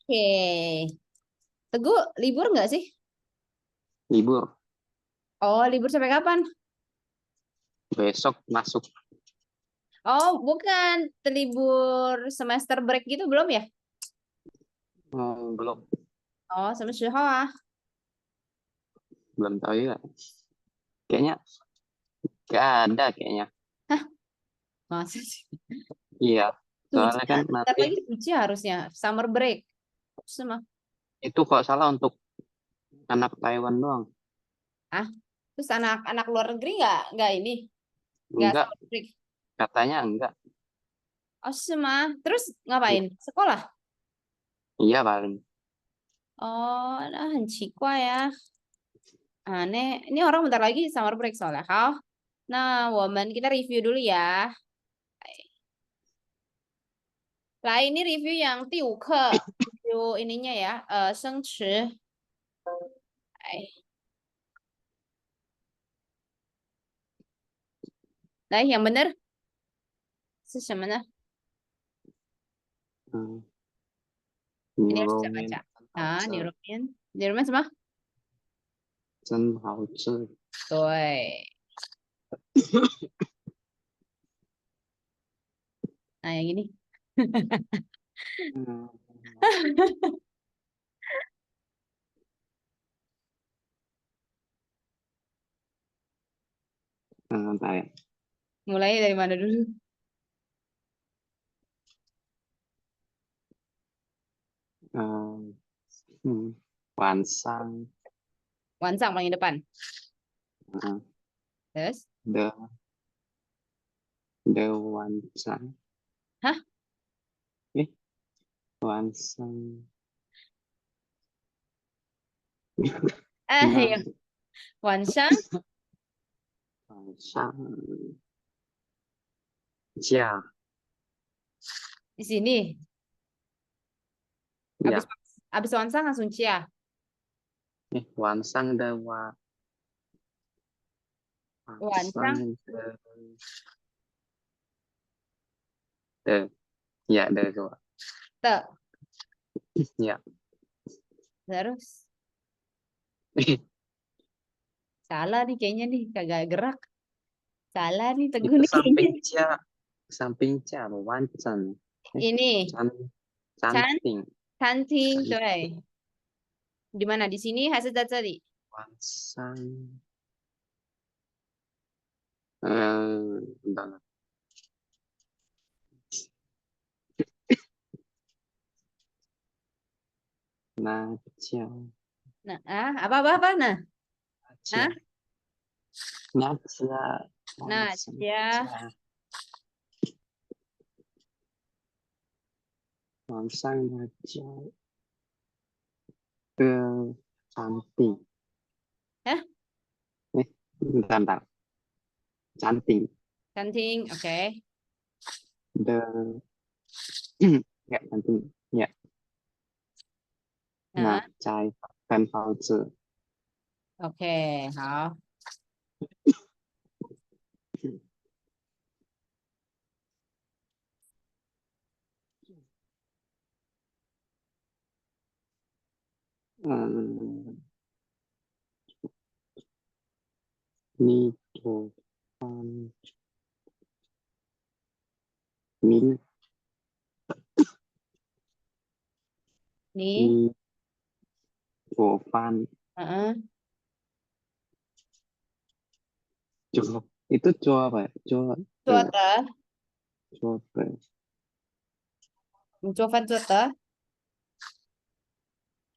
Oke. Teguh, libur nggak sih? Libur. Oh, libur sampai kapan? Besok masuk. Oh, bukan. Libur semester break gitu belum ya? Belum. Oh, 什么时候啊？Belum tahu ya. Kayaknya gak ada kayaknya. Hah, masa sih? Iya. Suci, Soalnya kan bentar nanti lagi Suci harusnya. Summer break. Sama. itu kok salah untuk anak Taiwan doang. Ah, terus anak-anak luar negeri nggak ini? Nggak Enggak, summer break. katanya enggak. Oh, sama. Terus Iya, ngapain? Sekolah? iya paling. Oh, nah, 很奇怪 ya. Aneh. Ini orang bentar lagi summer break soalnya. Hao. Nah, kita review dulu ya. Lah, ini review yang 第5课 review ininya ya, 生词. Lah, yang benar 是什么呢? Hmm. Ini harus bisa Neuromin baca. Ah, 好吃，neuromin. Neuromin 什么? 真好吃。对. Nah, yang ini. Hmm. Bentar ya. Mulai dari mana dulu? Hmm. Hmm. Wansang. Wansang paling depan. Hmm. Terus? The The Wansang. Hah? Wansang. Iya. Nah, Wansang Wansang. Jia. di sini. Habis Ya. habis Wansang langsung Cia. Wansang the Wansang Wansang the ya the dua. te. Ya. Terus salah nih kayaknya nih kagak gerak. Salah nih Teguh Itu nih kayaknya. samping Jia Wansang. Ini Can Chan canting. Canting, Can tuh. Di mana? Di sini hasil tadi. Wansang. Bentar. Najia. Nah, apa? Nah, Najia. nah, Najia. nah, Wansang. ya, Jia. Wansang Najia. Canting. eh, Bentar. Canting. Canting, oke. The ya canting. Ya. Nah, Nah, Chai Fan Fauzi. oke, 好. Nito Min Nih, Gofan heeh. Jo itu Jo apa ya? Cuaca, Jo Covan cuaca.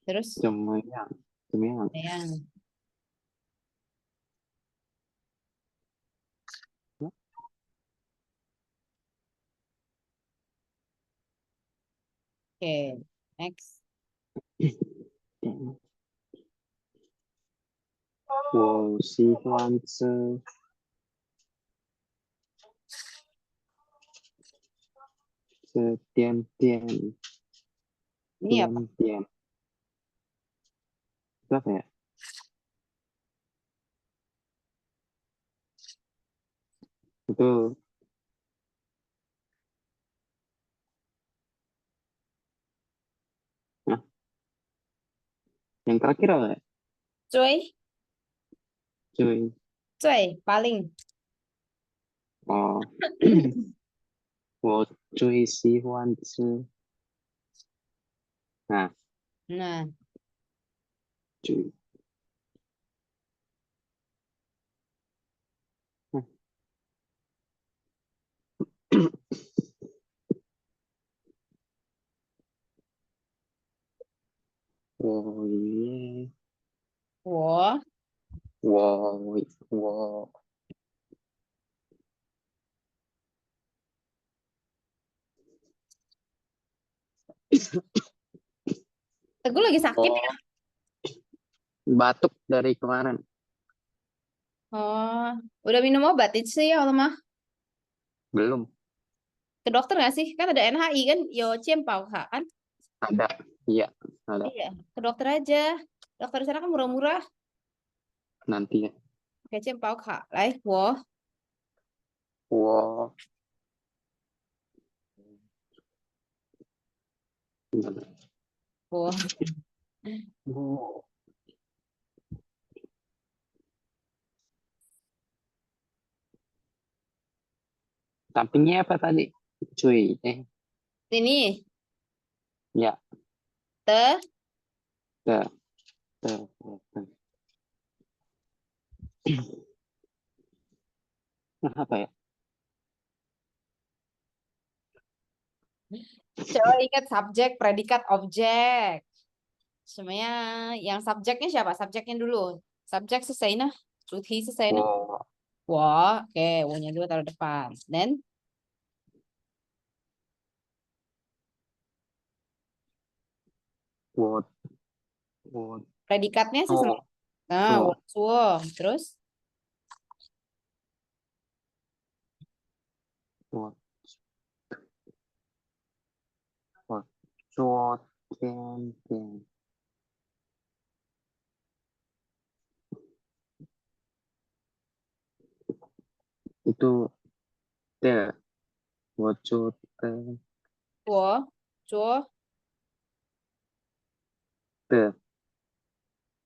Terus, Jomeyang Jomeyang yang, oke, next. 我喜欢吃点Ini apa?点itu apa ya? Itu terakhir apa ya? Cuy, Cuy. cuy, paling. Oh. 我最喜欢吃 nah Nah, cuy. Oh iya. 我 Wow, wow. Teguh lagi sakit ya? Oh, batuk dari kemarin. Oh, udah minum obat itu sih ya Allah mah. Belum Ke dokter nggak sih? Kan ada NHI kan, yo Ciempau Kak, kan? ada. Iya, ada. Iya, ke dokter aja. Dokter di sana kan murah-murah. Nanti ya. Kayak Ciempau Kak. Lai, wo, Wow. Bentar. wo. Wow. Sampingnya apa tadi? Cuy. Ini, Ya. te, Te, te. Nah, apa ya? coba ingat subjek, predikat, objek. Semuanya yang subjeknya siapa? Subjeknya dulu. Subjek selesai nah. Cuti selesai nah. Wow. Wah, oke, wo-nya dulu taruh depan. Dan Wow. Wow. predikatnya selesai. Oh, Nah, wo, so, terus wow. Wow. So, ten. Itu te. Wocu te. wo, cuo, Te.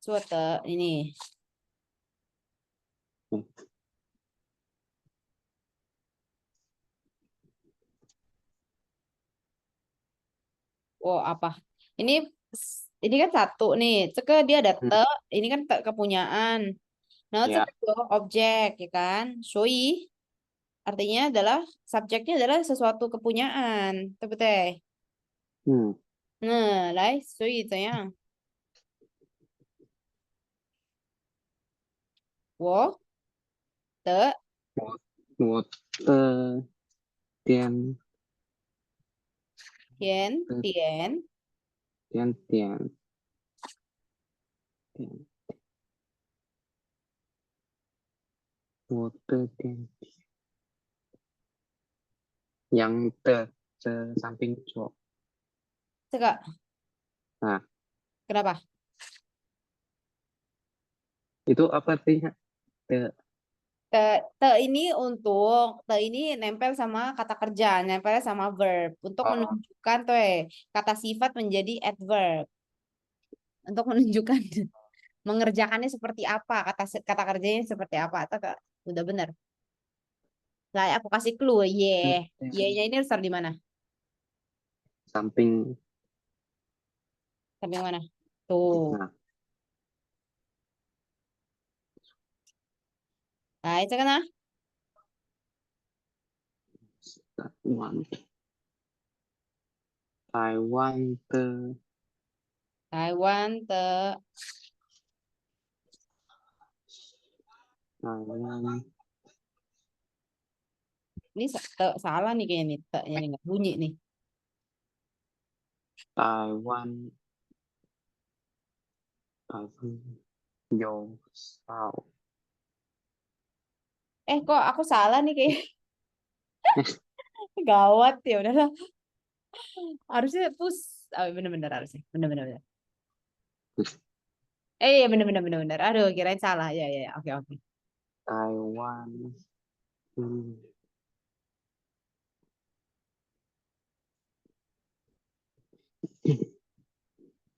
cuo te ini. Oh, apa? Ini ini kan satu nih. Ceke dia ada Hmm, te, ini kan te kepunyaan. Nah, ya. ceke itu objek ya kan. Shui artinya adalah subjeknya adalah sesuatu kepunyaan. Betul teh. Hmm. Nah, lai, shui itu ya. Wo, te, 我点 tien, 的 tien, 点，我的点 yang samping cowok. cekak. Nah, Kenapa? itu apa artinya? Te, Te, te ini untuk te ini nempel sama kata kerja, nempel sama verb untuk oh, menunjukkan tuh kata sifat menjadi adverb untuk menunjukkan mengerjakannya seperti apa, kata kerjanya seperti apa. Atau udah bener. Lah, aku kasih clue, ye. Ye-nya ini harus taruh di mana? samping. Sampai mana? Tuh. Nah, Nah, itu kan ah. Taiwan, Taiwan, Taiwan, te, Taiwan, ini salah nih kayaknya nih, te-nya nih nggak bunyi nih. Taiwan, Taiwan, Yo, Sao. Kok aku salah nih kayak gawat ya udahlah. Harusnya pus. Oh, bener-bener harusnya. Bener-bener. Ya bener-bener. Aduh, kirain salah. Ya, ya, ya. Oke, oke. Taiwan, hmm,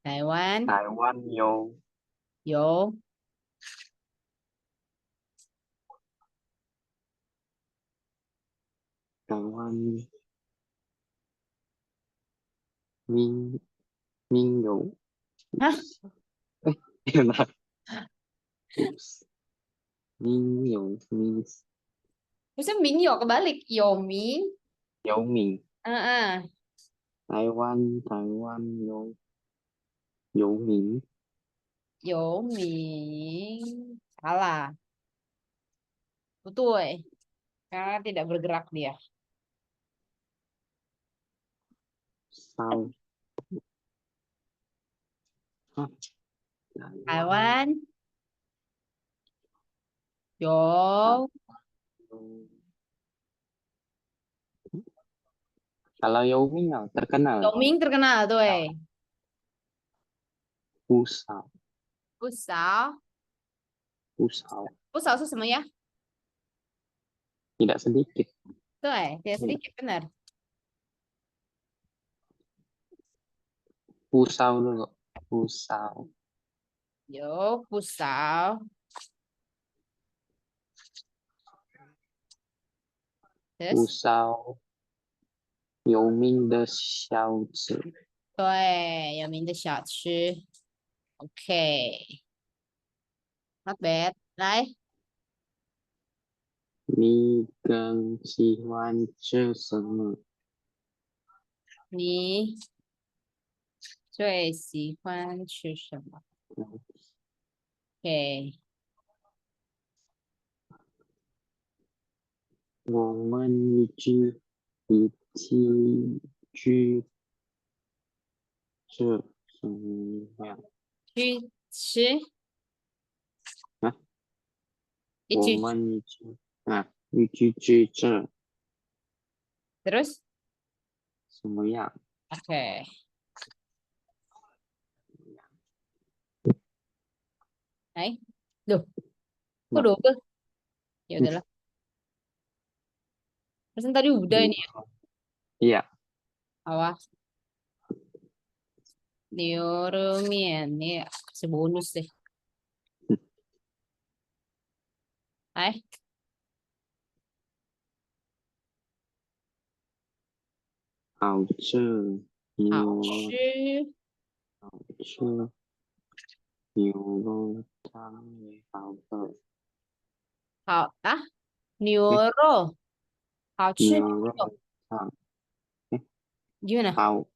Taiwan, Taiwan, Yo. 有台湾民有啊，天哪，民有民不是民有 kebalik 有民，有民，嗯，台湾有民有民salah, 不对, karena tidak bergerak dia. 烧啊，台湾有有 kalau Yaomi terkenal 有名 terkenal, 对， Pusau 不少 Pusau 不少是什么呀？ tidak sedikit 对，tidak sedikit benar. Pusau dulu Pusau 有不少 terus Pusau 有名的小吃对，有名的小吃 OK, not bad. 来，你更喜欢吃什么？你最喜欢吃什么 OK, 我们一起去吃什么去吃啊？我一起们一起去吃 terus 什么样？ OK, 来 loh, kok Nah, double? Ya udahlah. Pesan tadi udah ini ya. iya, Awas. Niurumian nih kasih bonus deh. Hai, 好吃，好牛肉吃，好吃，牛肉汤也好喝，好啊，牛哎，肉，好吃牛牛肉，肉汤，哎，gimana? 好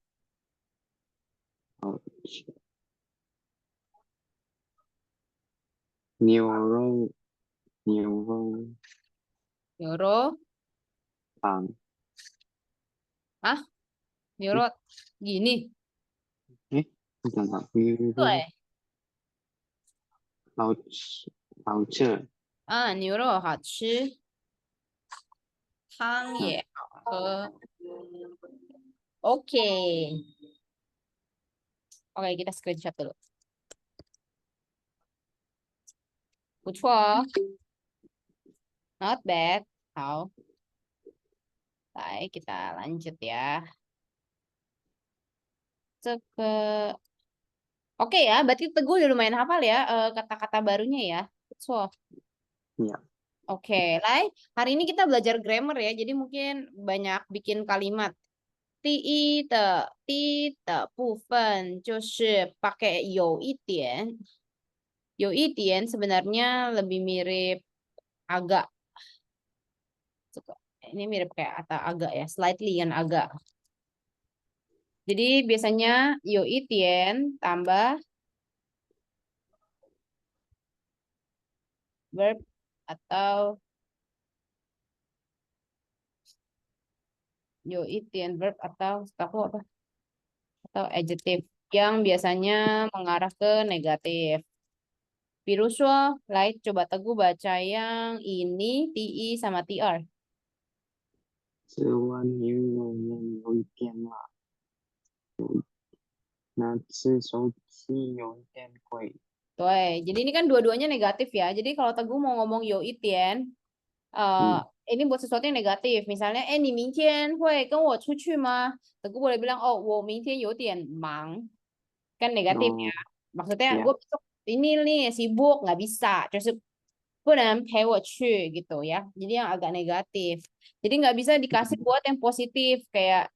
吃，牛肉牛肉汤，啊，牛哎肉 gini. 哎，等等，牛肉对好吃，好吃，啊，牛肉好吃，汤嗯，也好喝。Oke, oke kita screenshot dulu. 不错哦，not bad. 好，来kita lanjut ya. 这个 Oke ya, berarti Teguh udah lumayan hafal ya kata-kata barunya ya. So, iya, oke, Lai. Hari ini kita belajar grammar ya, jadi mungkin banyak bikin kalimat. 第一的部分就是pakai 有一点 sebenarnya lebih mirip agak. Ini mirip kayak atau agak ya, slightly kan agak. Jadi biasanya 有一点 tambah verb atau 有一点 verb atau aku apa? Atau adjective yang biasanya mengarah ke negatif. 比如说, like coba Teguh baca yang ini TI sama TR. 吃完牛肉面有一点辣，那吃手机有一点贵， Tuh, jadi ini kan dua-duanya negatif ya. Jadi kalau Teguh mau ngomong yo itian, 嗯， ini buat sesuatu yang negatif. Misalnya, 你明天会跟我出去吗? Teguh boleh bilang, oh, 我明天有点忙. Kan negatif ya. 哦，Maksudnya, gue ya, besok ini nih sibuk nggak bisa, terus 不能陪我去 gitu ya. Jadi yang agak negatif. Jadi nggak bisa dikasih buat yang positif kayak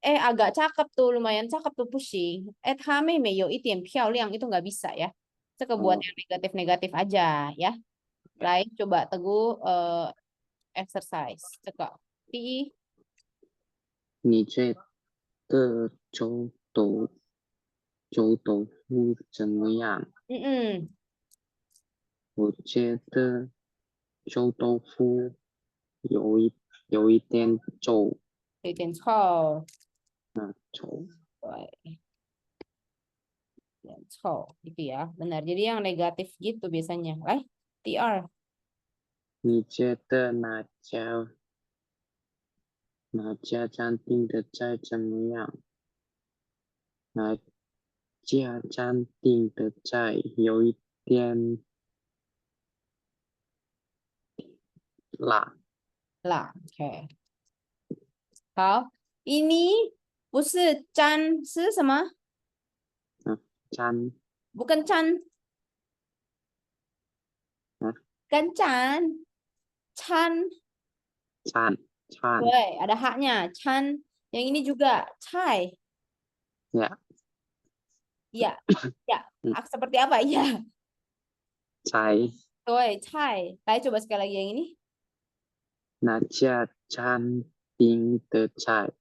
agak cakep tuh, lumayan cakep tuh pusing. 她妹妹有一点漂亮 itu nggak bisa ya. Itu buat Oh, yang negatif-negatif aja ya. Lain coba Teguh exercise. Cekak. Pi. 你觉得臭豆腐怎么样？Mm-mm. 我觉得臭豆腐有一点臭，有点臭，臭。对，有点臭gitu ya. Benar. Jadi yang negatif gitu biasanya. TR. 你觉得哪家餐厅的菜怎么样？哪家餐厅的菜有一点辣，啦，OK。好，ini 不是沾是什么？啊，餐 bukan can 啊 kan can can 餐 对ada haknya can yang ini juga cai 呀，ya ya 嗯，seperti apa ya 菜 对cai coba sekali lagi yang ini 哪家餐厅的菜？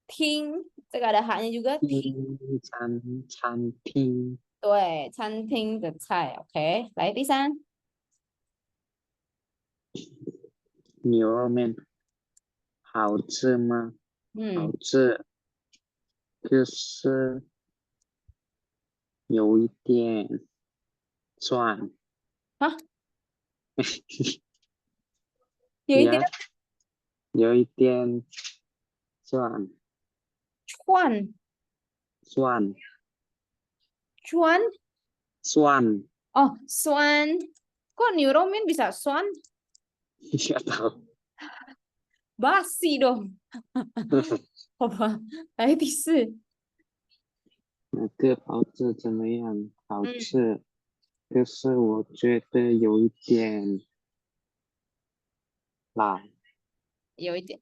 听这个ada haknya juga 听餐厅对餐厅的菜 OK 来第三牛肉面好吃吗？好嗯吃，就是有一点酸，啊有一点呀，有一点酸串酸串酸，oh 酸 kok neuromin bisa 酸 nggak tahu. basi dong 好吧来第四那个包子怎么样？好嗯吃，可是我觉得有一点辣。有一点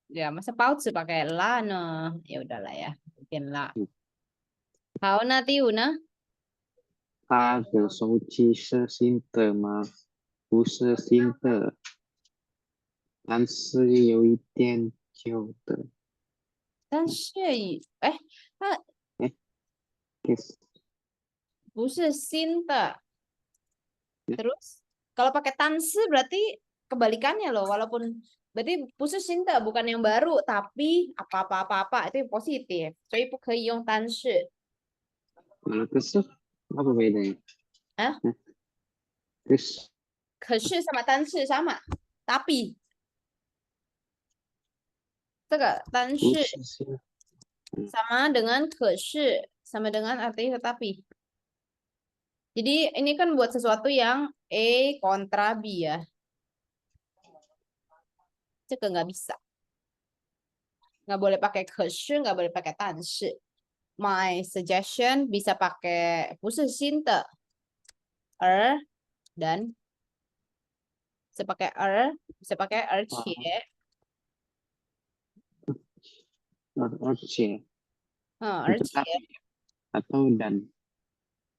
ya masa pauze pakai la no ya udahlah ya bikin la 好那第五呢他的手机是新的吗？不是新的，但是有一点旧的。但是它哎，可是 不是新的 terus kalau pakai tansi berarti kebalikannya loh walaupun berarti 不是新的 bukan yang baru tapi apa itu yang positif 所以不可以用单式 kalau kesel apa bedanya? ah Hah? Kes 可是 sama 单式 sama tapi 这个单式 khusus ya. sama dengan 可是 sama dengan arti tetapi jadi ini kan buat sesuatu yang kontra B ya. Itu nggak bisa. Nggak boleh pakai 可是, nggak boleh pakai 但是. My suggestion bisa pakai 不是新的 dan bisa pakai bisa pakai 而且 Oce而 itu 且 tapi atau dan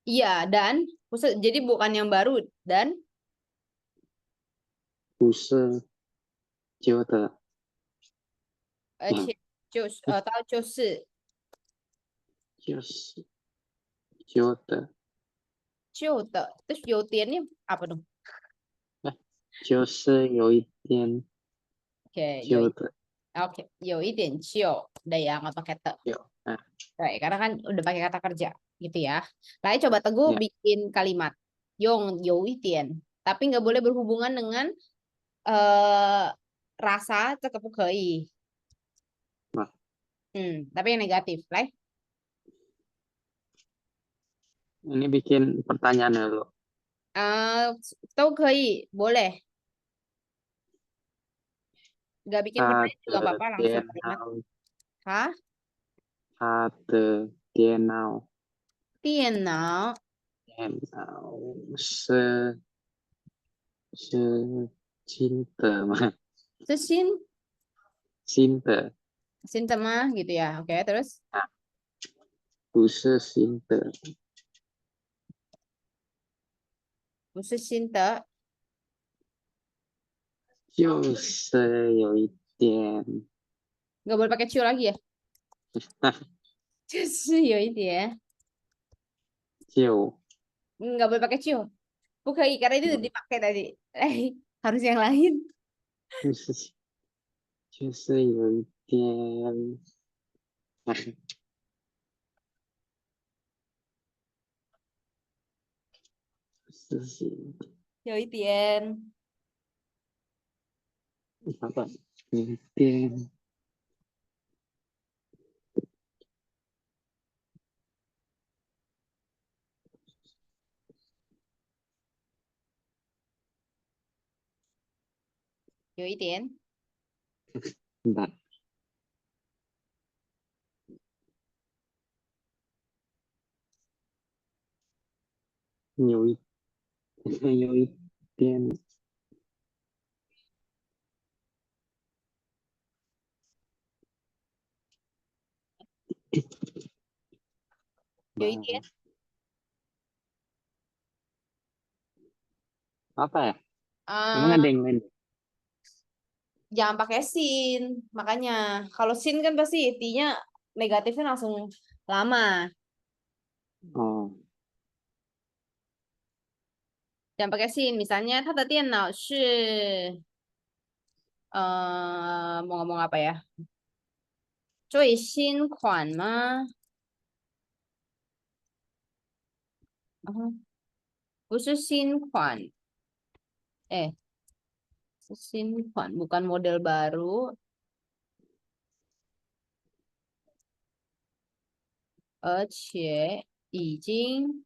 iya dan jadi bukan yang baru dan 不是旧的，而且到就是就是旧的，旧的 terus 有点nih apa dong? 就是有一点 Oke, 旧的，有一点旧 udah ya nggak pakai te. 有啊 Baik, karena kan udah pakai kata kerja gitu ya. Lain coba Teguh ya bikin kalimat Yong Yoitian, tapi nggak boleh berhubungan dengan eh rasa cekepukei. nah Tapi yang negatif, lah. ini bikin pertanyaan dulu. Tahu kei, boleh. Nggak bikin他 pertanyaan juga 的 apa-apa langsung 电 kalimat. 脑，Hah? 他的电脑 Tienau 然后是新的吗？Sesin, 新的 sin tema gitu ya. Oke, terus 啊，不是新的， khusus cinta. 就是有一点，Nggak boleh pakai ciu lagi ya? 就是有一点 就 nggak boleh pakai ciu. Bukan karena itu udah dipakai tadi. Harus yang lain. 就是有一点，啊，是新的，有一点，好吧，有一点，有一点，难，有一有一点难，有一点。apa ya? Emang Ah, ada yang lain? jangan pakai sin. Makanya kalau sin kan pasti intinya negatifnya langsung lama. Oh, Jangan pakai sin. Misalnya, 他的电脑是 mau ngomong apa ya? 最新款吗？不是新款，eh, 是新款 bukan model baru, 而且已经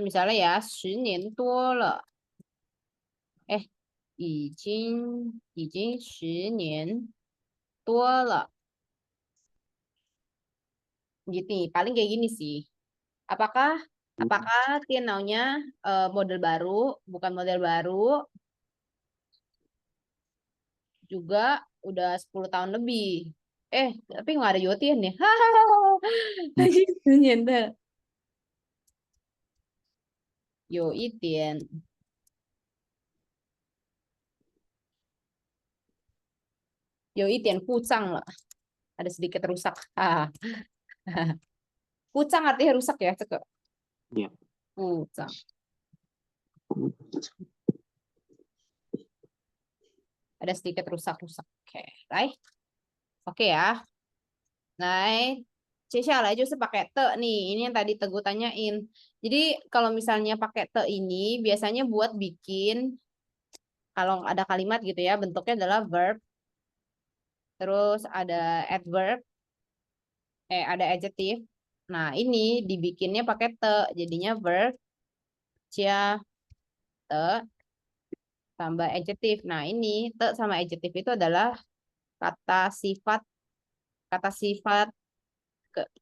misalnya ya 10年多了，eh, 已经10年多了，gitu nih. Paling kayak gini sih. Apakah apakah dia naunya model baru, bukan model baru, juga udah 10 tahun lebih. Tapi nggak ada Yotian ya. Lagi ternyata. Yo Itian. Yo Itian kucang lah. Ada sedikit rusak. Kucang artinya rusak ya, cek. ya. Kucang. Ada sedikit rusak-rusak. Oke, right? Oke ya. Nah, 接下来就是 pakai te nih. Ini yang tadi Teguh tanyain. Jadi kalau misalnya pakai te ini biasanya buat bikin kalau ada kalimat gitu ya, bentuknya adalah verb, terus ada adverb, ada adjective. Nah, ini dibikinnya pakai te, jadinya verb, cia, te, tambah adjective. Nah, ini te sama adjective itu adalah kata sifat, kata sifat, ke-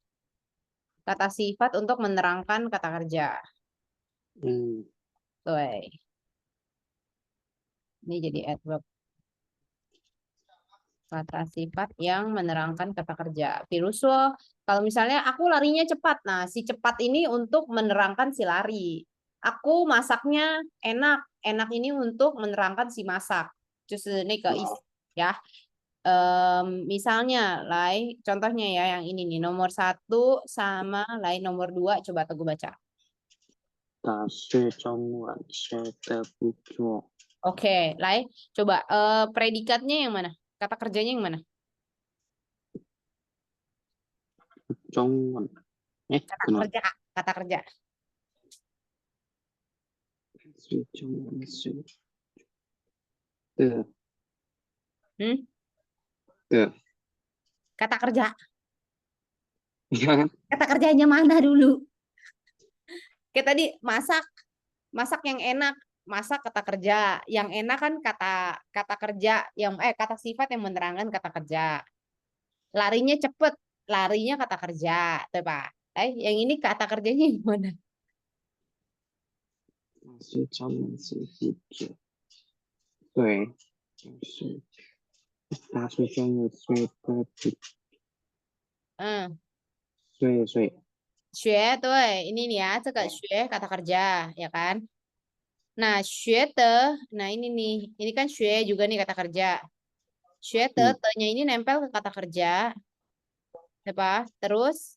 kata sifat untuk menerangkan kata kerja. Hmm, Tuh, ini jadi adverb. Kata sifat yang menerangkan kata kerja. Pirusul, kalau misalnya aku larinya cepat. Nah, si cepat ini untuk menerangkan si lari. Aku masaknya enak. Enak ini untuk menerangkan si masak. Justru ini ke ya. Misalnya, contohnya ya yang ini nih. Nomor 1 sama nomor 2. Coba Teguh baca. 大学中文学的不错， Oke, coba predikatnya yang mana? Kata kerjanya yang mana? 中文，哎， Kata 可能 kerja, kata kerja. 学中文学的 Hmm? 的， Kata kerja. 看 Kata kerjanya mana dulu? Kayak tadi masak, masak yang enak, masak kata kerja. Yang enak kan kata kata kerja yang kata sifat yang menerangkan kata kerja. Larinya cepet, larinya kata kerja, tuh Pak. Yang ini kata kerjanya yang mana? 是专门是记者，对，就是大睡觉又睡个比嗯，睡睡，学对ini nih ya, 这个学 kata kerja ya kan. Nah, 学的, nah ini kan 学 juga nih kata kerja. 学的 嗯 te-nya ini nempel ke kata kerja, apa? Terus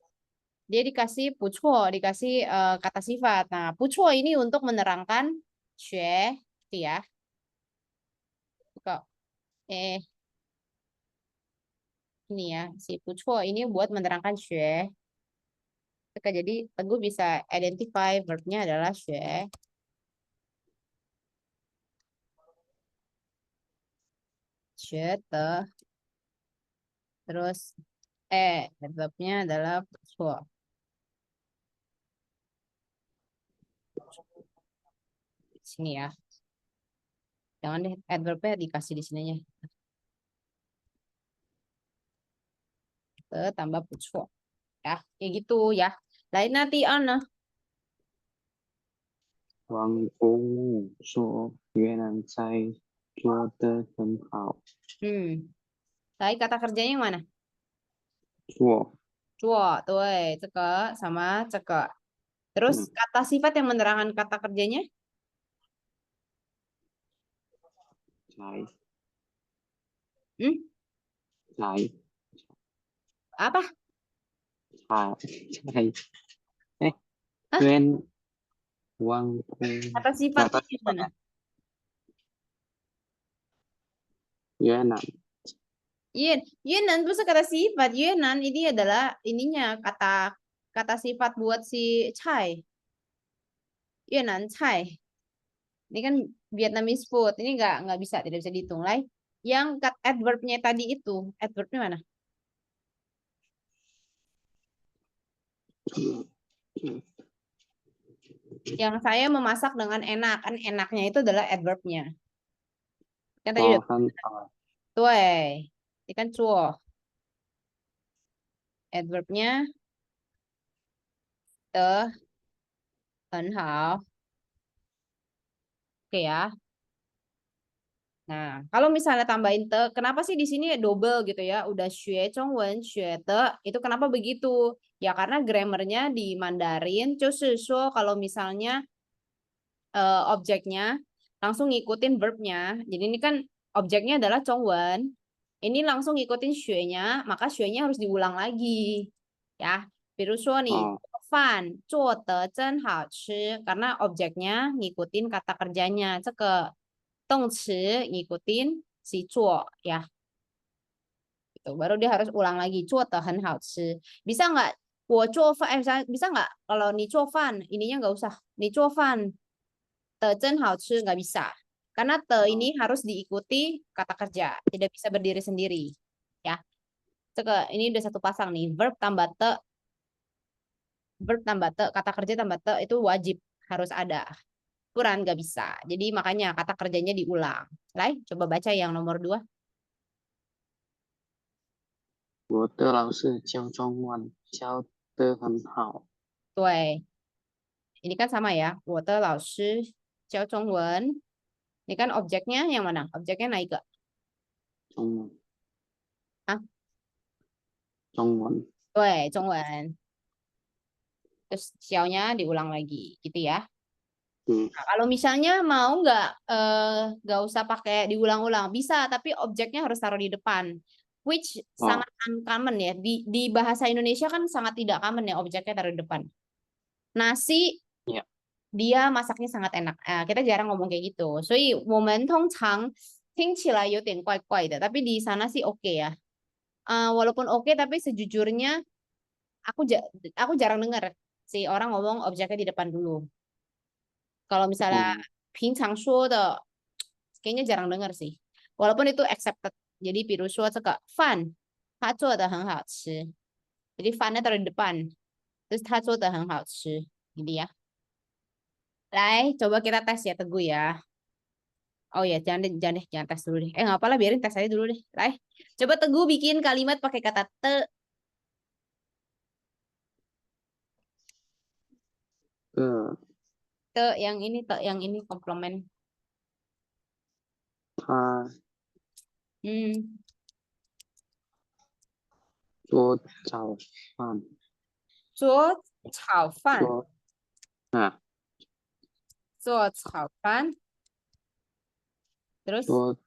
dia dikasih 不错, dikasih kata sifat. Nah, 不错 ini untuk menerangkan 学, gitu ya. Kok eh ini ya, si 不错 ini buat menerangkan 学. Oke, jadi Teguh bisa identify verb-nya adalah 学. 学的. Terus verb-nya adalah 不错. Sini ya. Jangan deh adverb-nya dikasih di sininya. Tambah 不错. Ya, kayak gitu ya. Lain nanti Ana. 王公务说越南菜做得很好， Lain kata kerjanya yang mana? 做 Cuo, tuh, ceke sama ceke. Terus 嗯 kata sifat yang menerangkan kata kerjanya? 来 Hmm? 来 Apa? 啊来，哎，Hah? 越王公 Kata sifatnya kata yang mana? sifat 越南 Yunan itu kata sifat. Yunan ini adalah ininya kata kata sifat buat si Chai. Yunan Chai. Ini kan Vietnamese food. Ini nggak bisa, tidak bisa dihitung lah. Yang adverbnya tadi itu, adverbnya mana? Yang saya memasak dengan enak, kan enaknya itu adalah adverbnya. Kan tadi udah 做很好，tuh, ini kan cuo. Adverbnya 的很好. Oke ya. Nah, kalau misalnya tambahin te, kenapa sih di sini double gitu ya? Udah xue zhongwen, xue te, itu kenapa begitu? Ya karena grammarnya di Mandarin, 就是说 kalau misalnya objeknya langsung ngikutin verbnya. Jadi ini kan objeknya adalah zhongwen. Ini langsung ngikutin xue-nya, maka xue-nya harus diulang lagi. Ya, 比如说nih, 哦 饭做得真好吃 karena objeknya ngikutin kata kerjanya. 这个动词 ngikutin si 做 ya. Gitu. Baru dia harus ulang lagi 做得很好吃. Bisa nggak 我做饭 bisa nggak kalau 你做饭 ininya nggak usah 你做饭的真好吃 nggak bisa. Karena te 哦 ini harus diikuti kata kerja, tidak bisa berdiri sendiri. Ya. Ini udah satu pasang nih, verb tambah te, kata kerja tambah te itu wajib harus ada. Kurang nggak bisa. Jadi makanya kata kerjanya diulang. Lai, coba baca yang nomor 2. 我的老师教中文教得很好，对, ini kan sama ya. 我的老师教中文. Ini kan objeknya yang mana? Objeknya naik ke? 中文 Ah, 中文，对, 中文. Terus xiao-nya diulang lagi, gitu ya. 嗯 Nah, kalau misalnya mau nggak usah pakai diulang-ulang, bisa, tapi objeknya harus taruh di depan. Which 哦 sangat uncommon ya. Di bahasa Indonesia kan sangat tidak common ya objeknya taruh di depan. Nasi 呀 dia masaknya sangat enak. Kita jarang ngomong kayak gitu. 所以我们通常听起来有点怪怪的, tapi di sana sih oke ya. Walaupun oke, tapi sejujurnya aku aku jarang dengar si orang ngomong objeknya di depan dulu. Kalau misalnya 哦 平常说的 kayaknya jarang dengar sih. Walaupun itu accepted. Jadi 比如说这个饭他做的很好吃. Jadi fannya taruh di depan. Terus 他做的很好吃. Jadi ya. 来, coba kita tes ya Teguh ya. Oh ya, jangan tes dulu deh. Nggak apa-apa, biarin tes aja dulu deh. Lai, coba Teguh bikin kalimat pakai kata te. 个 yang ini komplement. 他 Hmm. 做早饭，做炒饭，做啊做炒饭。Terus, 做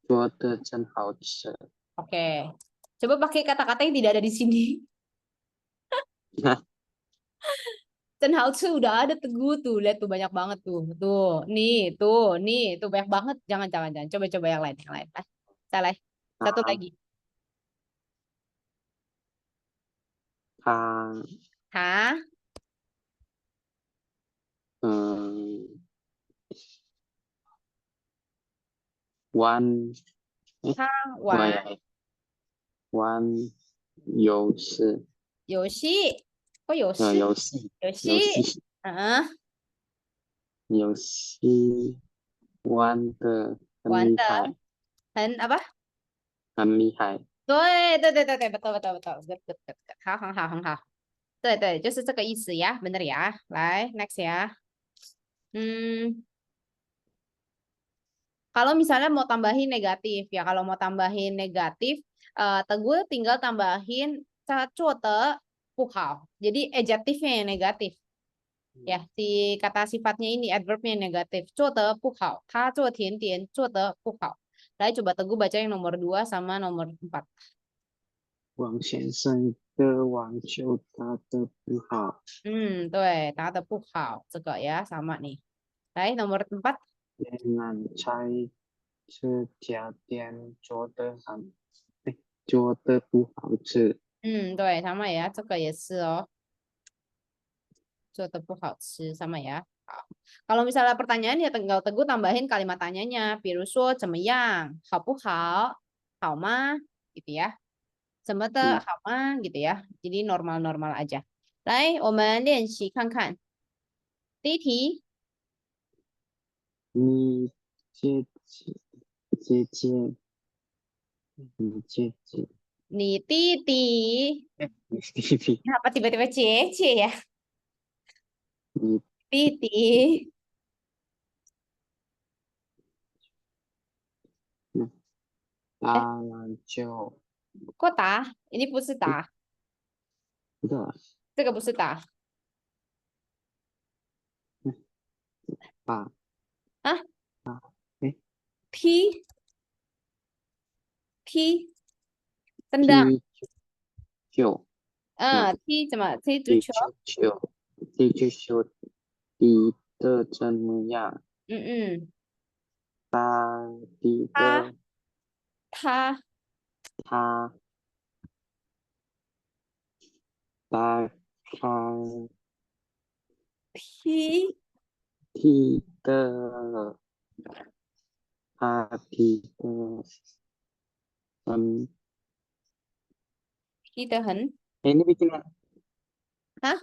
做的真好吃。 oke. Coba pakai kata-kata yang tidak ada di sini. Dan Hao-Tzu udah ada Teguh tuh. Lihat tuh banyak banget tuh. Nih, tuh banyak banget. Jangan. Coba-coba yang lain, yang lain. Ah, salah. Satu 他 lagi. 他 Ha, 嗯玩哎 ha, 我 wan, 也玩游戏 Yoshi. Kok Yoshi? 游戏 Yoshi. 游戏 Heeh, 游戏玩的很 wan 厉 de. 害，Apa? 很厉害。对，betul. Hao, hang, hao. 对，就是这个意思呀，bener ya. 来，next ya. Hmm, kalau misalnya mau tambahin negatif ya, kalau mau tambahin negatif, Teguh tinggal tambahin 做得 puhao. Jadi adjektifnya yang negatif. Ya, si kata sifatnya ini adverbnya yang negatif. 做得 puhao. 他做甜点做得 puhao. Lalu coba Teguh baca yang nomor 2 sama nomor 4. 王先生的网球打得不好，对，打得不好，这个ya sama nih. Baik, nomor 4. 越南菜这家店做得很，哎，做得不好吃。对，sama ya, 这个也是哦。做的不好吃 sama ya. Kalau misalnya pertanyaan ya tinggal Teguh tambahin kalimat tanyanya. 比如说 怎么样? 好不好? 好吗? Gitu ya. 怎么的嗯，好吗? Gitu ya. Jadi normal-normal aja. 来，我们练习看看。第一题，你姐姐姐姐，你姐姐，你弟弟 哎，你弟弟，Kenapa tiba-tiba Cece ya? 你弟弟嗯打篮球，kok 打？Ini 不是哎，打，不对啊，这个不是打嗯打啊打，哎，踢踢tendang，踢球，啊，踢怎么踢足踢球？球球，踢球球，踢得怎么样？嗯嗯，踢他得他他打他踢踢得他踢得很，踢得很 ini bikin apa? 啊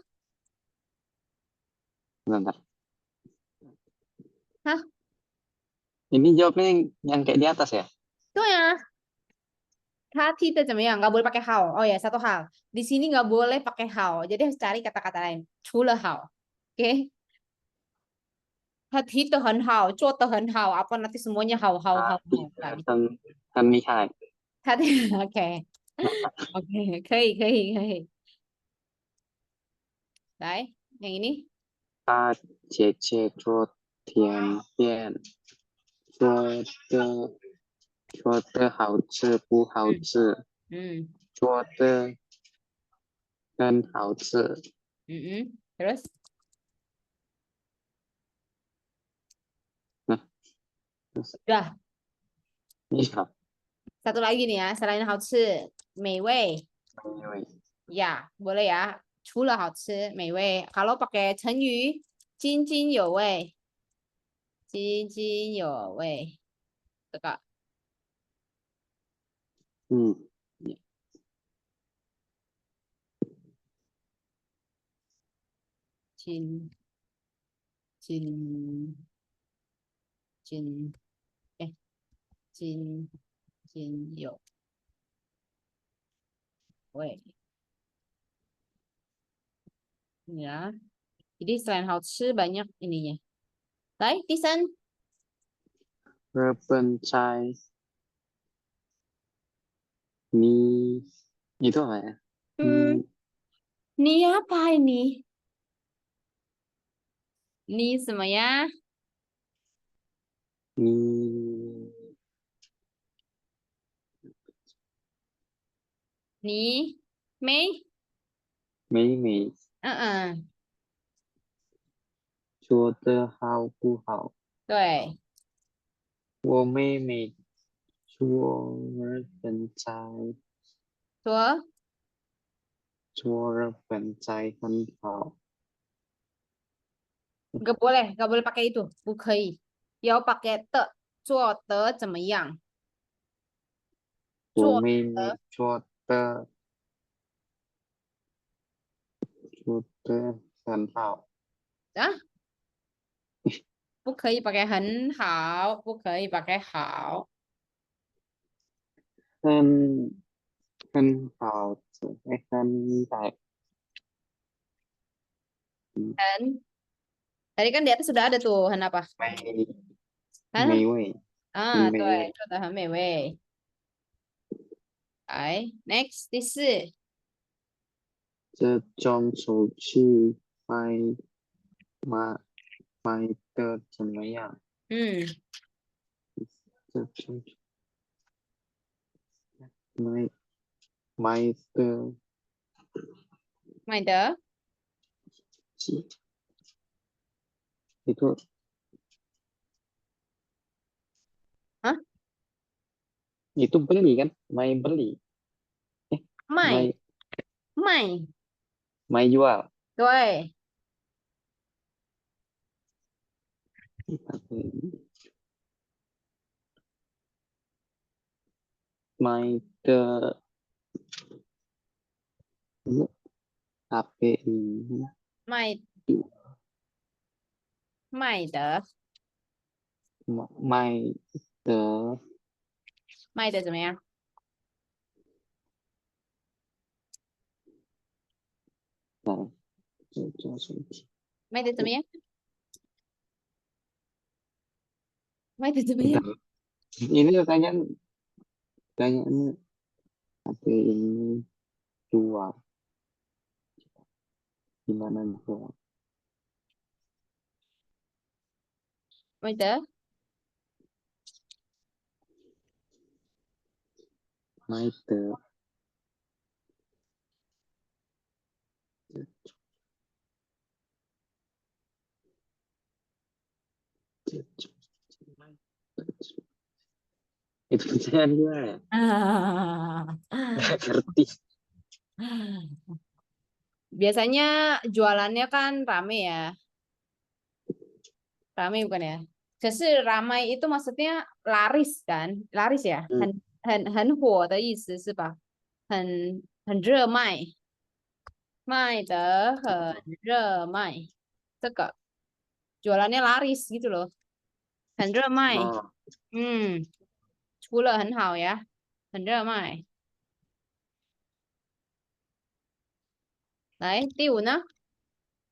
Bentar. 啊，Ini jawabnya yang kayak di atas ya? 对啊，他踢得怎么样？Nggak boleh pakai how. Oh ya, satu hal. Di sini nggak boleh pakai how. Jadi harus cari kata-kata lain. 除了 how. Oke. 他踢得很好，做得很好. Apa nanti semuanya how how how how. Nggak bisa. 很厉害。他，OK OK，可以。来，yang ini 他姐姐做甜点做的做的好吃不好嗯吃？嗯做的更好吃。terus Nah, udah iya. satu lagi nih ya selain 好吃美味 Anyway, ya boleh ya 除了好吃美味 kalau pakai 成语津津有味这个 hmm. 津津津哎津津有味 ya Jadi selain 好吃 banyak ininya. Baik, Tisan. Repencai. Ni. Itu apa ya? Hmm, ini apa ini? Ini semuanya. Ni. Ini. Mei. Mei mei. Uh-uh. 说得好不好？对。我妹妹说人在说做日本在很好，nggak boleh pakai itu. 不可以.要pakai 的，做得怎么样？我做妹妹做得很好，啊，不可以 pakai 很好，不可以 pakai 好，很好，很大，很 tadi kan di atas sudah ada tuh 很 apa？美很美味，很啊，对，美味。做的很美味。来，next 第四，这种手机买买的怎么样？嗯，这种买买的买的 itu 啊， itu beli kan? Main beli, 卖 main 卖，main jual. 对，Main ke HP ini 卖卖的 main ke 卖的怎么样？这手机。卖的怎么样？卖的怎么样？ Bentar. Ini pertanyaannya HP ini jual gimana jual? 卖的 Main ke itu pertanyaan gue ya. Nggak ngerti. Biasanya jualannya kan rame ya. Rame bukan ya? Kesi ramai itu maksudnya laris kan? Laris ya? 嗯很火的意思是吧？很热卖，卖得很热卖。这个 jualannya laris gitu loh. 很热卖。哦，出了很好呀，很热卖。来，第五呢？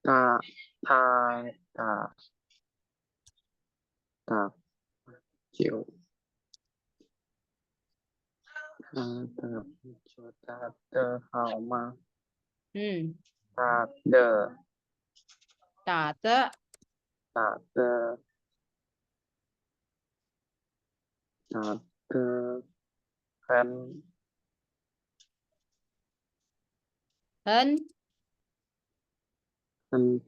大大酒，打的好吗？嗯，打的打的打的打的很很很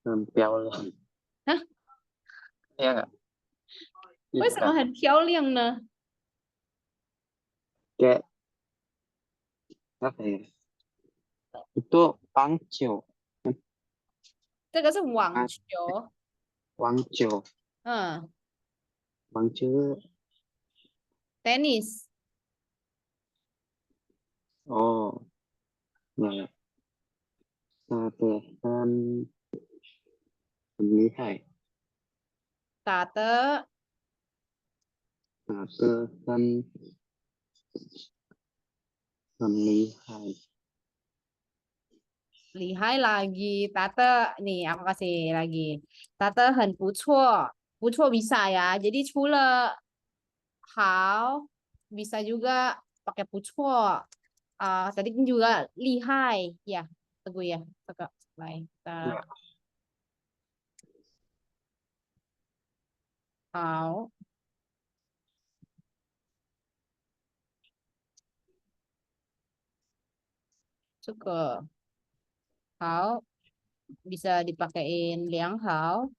很漂亮，啊，ya nggak? 为什么 Bukan. 很漂亮呢？Kayak apa ya? Itu pangcio, 这个是网 ah, 球，wangcio, 嗯 wangcio. ，tennis，Oh, ya, satu很厉害，打的打的很厉害， lihai lagi. Tata, nih aku kasih lagi. Tata 很不错. 不错 bisa ya. Jadi 除了好 bisa juga pakai 不错. Tadi kan juga lihai. Ya, Teguh ya. Tegak. Baik. Ya. 好. Cukup. 好 bisa dipakein 良好,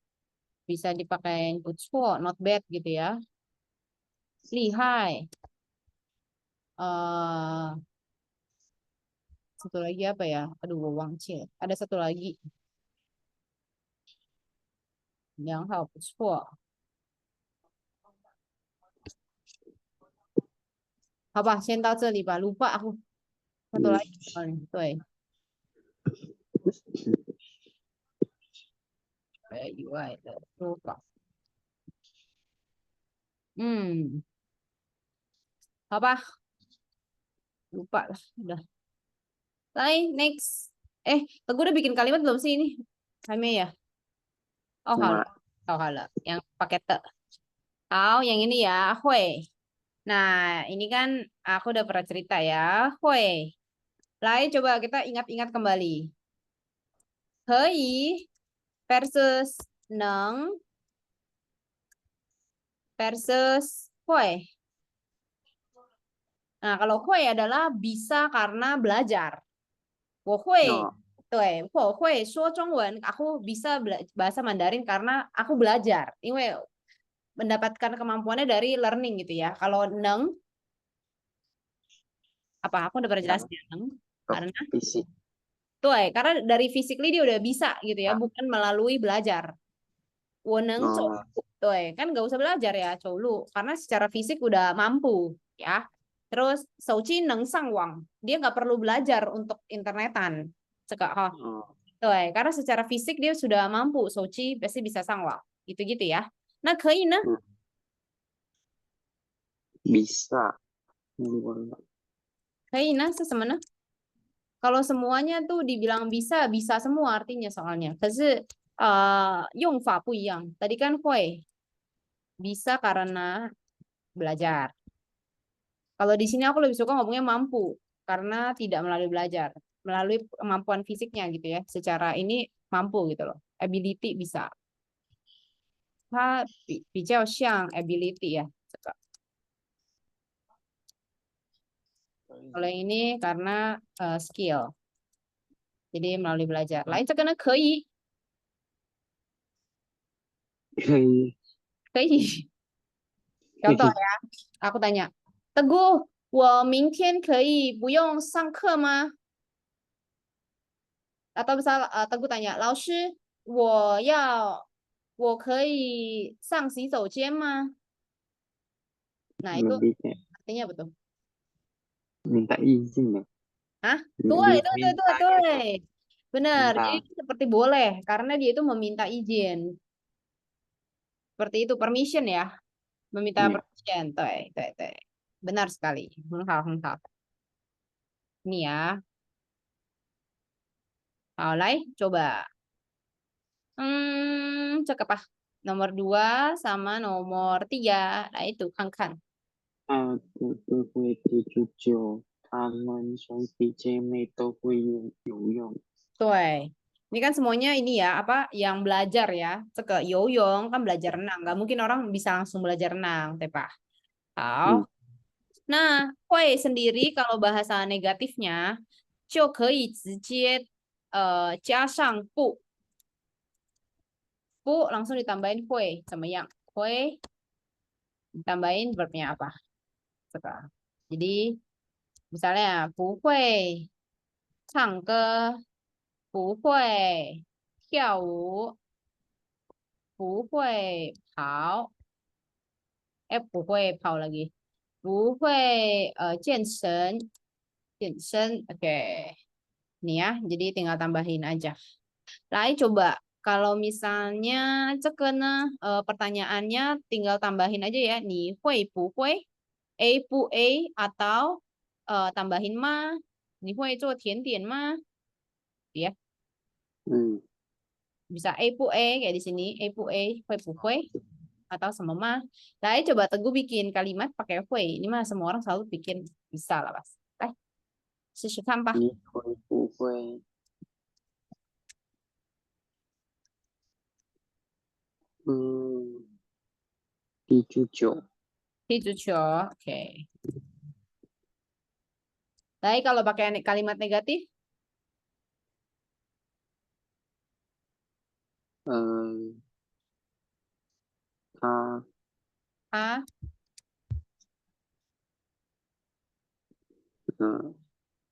bisa dipakein 不错, not bad gitu ya. Lihai. Satu lagi apa ya? Aduh, Wang Cie. Ada satu lagi. 良好不错. 好吧，先到这里吧。lupa aku satu lagi.对，以外的说法。好吧，lupa lah. Udah. Lain, next. Teguh udah bikin kalimat belum sih ini? Kami ya? Oh, halo. Cuma Oh, halo. Yang pakai te. Oh, yang ini ya, hui. Nah, ini kan aku udah pernah cerita ya, hui. Lain, coba kita ingat-ingat kembali. Hei versus neng versus hui. Nah, kalau hui adalah bisa karena belajar. 我会 no. 对，我会说中文. Aku bisa bahasa Mandarin karena aku belajar. Ini mendapatkan kemampuannya dari learning gitu ya. Kalau neng, apa aku udah pernah Yang jelasin neng? top Karena fisik. karena dari physically dia udah bisa gitu ya, bukan melalui belajar. 我能走 No. kan nggak usah belajar ya, 走路. Karena secara fisik udah mampu ya. Terus 手机能上网, dia nggak perlu belajar untuk internetan. No. Karena secara fisik dia sudah mampu, 手机 pasti bisa 上网 gitu-gitu ya. Nah, 可以呢? Bisa. 可以呢 是什么呢? Kalau semuanya tuh dibilang bisa, bisa semua artinya soalnya. 可是用法不一样. Tadi kan 会 bisa karena belajar. Kalau di sini aku lebih suka ngomongnya mampu karena tidak melalui belajar, melalui kemampuan fisiknya gitu ya. Secara ini mampu gitu loh. Ability bisa. 它比较像 ability ya. Kalau ini karena skill. Jadi melalui belajar. Lain sekena 可以. 可以。可以. Contoh ya, aku tanya, Teguh, 我明天可以不用上课吗? Atau misal Teguh tanya, 老师，我可以上洗手间吗? Nah, itu Lebih kayak artinya apa tuh? minta izin ya. Hah? Lebih minta gitu. Tuh. Benar. Minta. Jadi seperti boleh karena dia itu meminta izin. Seperti itu permission ya, meminta Ya. permission. Tuh. Benar sekali. Hal. Ini ya. Lai, coba. Cek apa? Nomor 2 sama nomor 3. Nah, itu kan. 都会踢足球，他们兄弟姐妹都会游泳。Tuh. Ini kan semuanya ini ya, apa yang belajar ya. Cek yoyong kan belajar renang. Nggak mungkin orang bisa langsung belajar renang, Tepah. Nah, hui sendiri kalau bahasa negatifnya, 就可以直接加上不 langsung ditambahin hui, 怎么样? Hui ditambahin verbnya apa? Sekarang. Jadi misalnya 不会唱歌，不会跳舞，不会跑，不会跑 lagi， 不会健身, oke. Nih ya, jadi tinggal tambahin aja. Lai coba kalau misalnya cekena pertanyaannya tinggal tambahin aja ya, nih hui bu hui, bu atau tambahin ma, nih hui 做甜点吗? Ya. Bisa pu kayak di sini, pu hui pu hui atau sama mah. Nah, coba Teguh bikin kalimat pakai hui. Ini mah semua orang selalu bikin bisa lah, Mas.试试看吧。你会不会踢足球？踢足球, oke. Tapi kalau pakai kalimat negatif, 嗯，他 ah,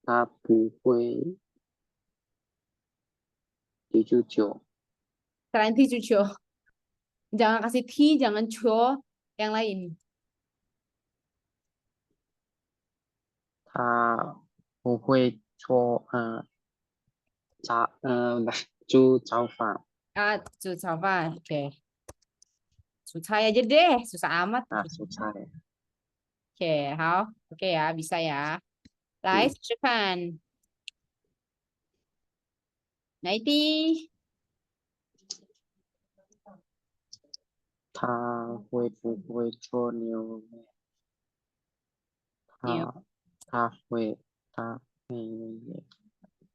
他不会踢足球， selain 踢足球, jangan kasih T, jangan cho, yang lain. 他不会做煮早饭 Ah, 煮炒饭, oke. 煮菜 aja deh, susah amat. 蔬菜，Oke, how? Oke ya, bisa ya. 来嗯，试试看. Nah, itu 他会不会做牛面？牛他会，他会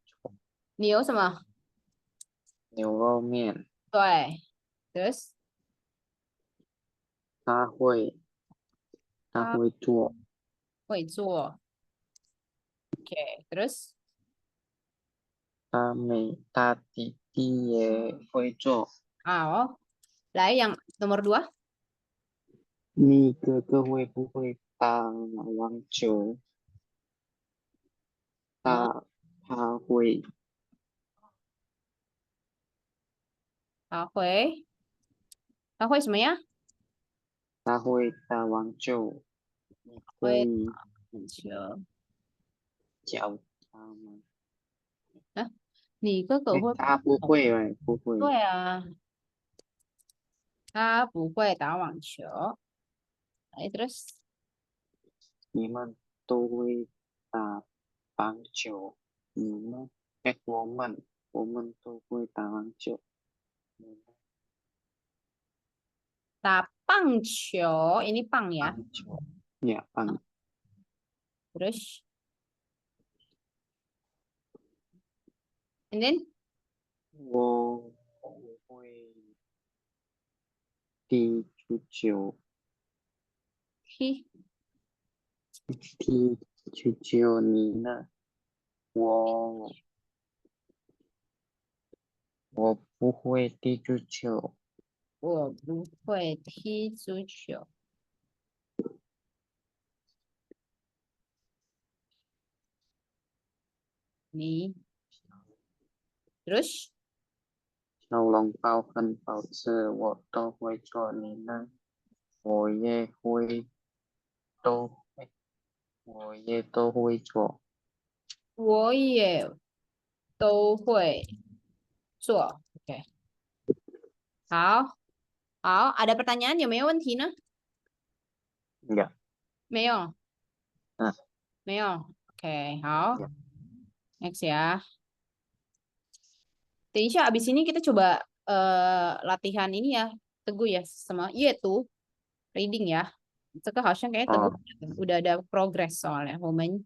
做牛什么？牛肉面，对，terus 他会，他他会做，会做，oke, terus 他弟弟也会做。oh, 来yang nomor 2. 你哥哥会不会打网球？啊，他会，他会什么呀？他会打网球，你可会以打球。教他吗？啊，你哥哥哎，会他不会哎，不会，对啊，他不会打网球。来，terus 你们都会打棒球，你们，哎，我们都会打网球，你们打棒球，ini 棒棒 ya. 球，呀，棒，Terus and then 我会踢足球，he 踢足球，你呢？我我不会踢足球，我不会踢足球。你 terus 小笼包很好吃，我都会做，你呢？我也会都会，我也都会做。我也都会做。OK，好，好，ada pertanyaan 有没有问题呢？Enggak. 没有，Nah, 没有。OK，好 ya. ，next ya. 等一下，abis ini kita coba latihan ini ya, Teguh ya, sama tuh reading ya. 这个好像kayak Teguh Oh, udah ada progress soalnya. 我们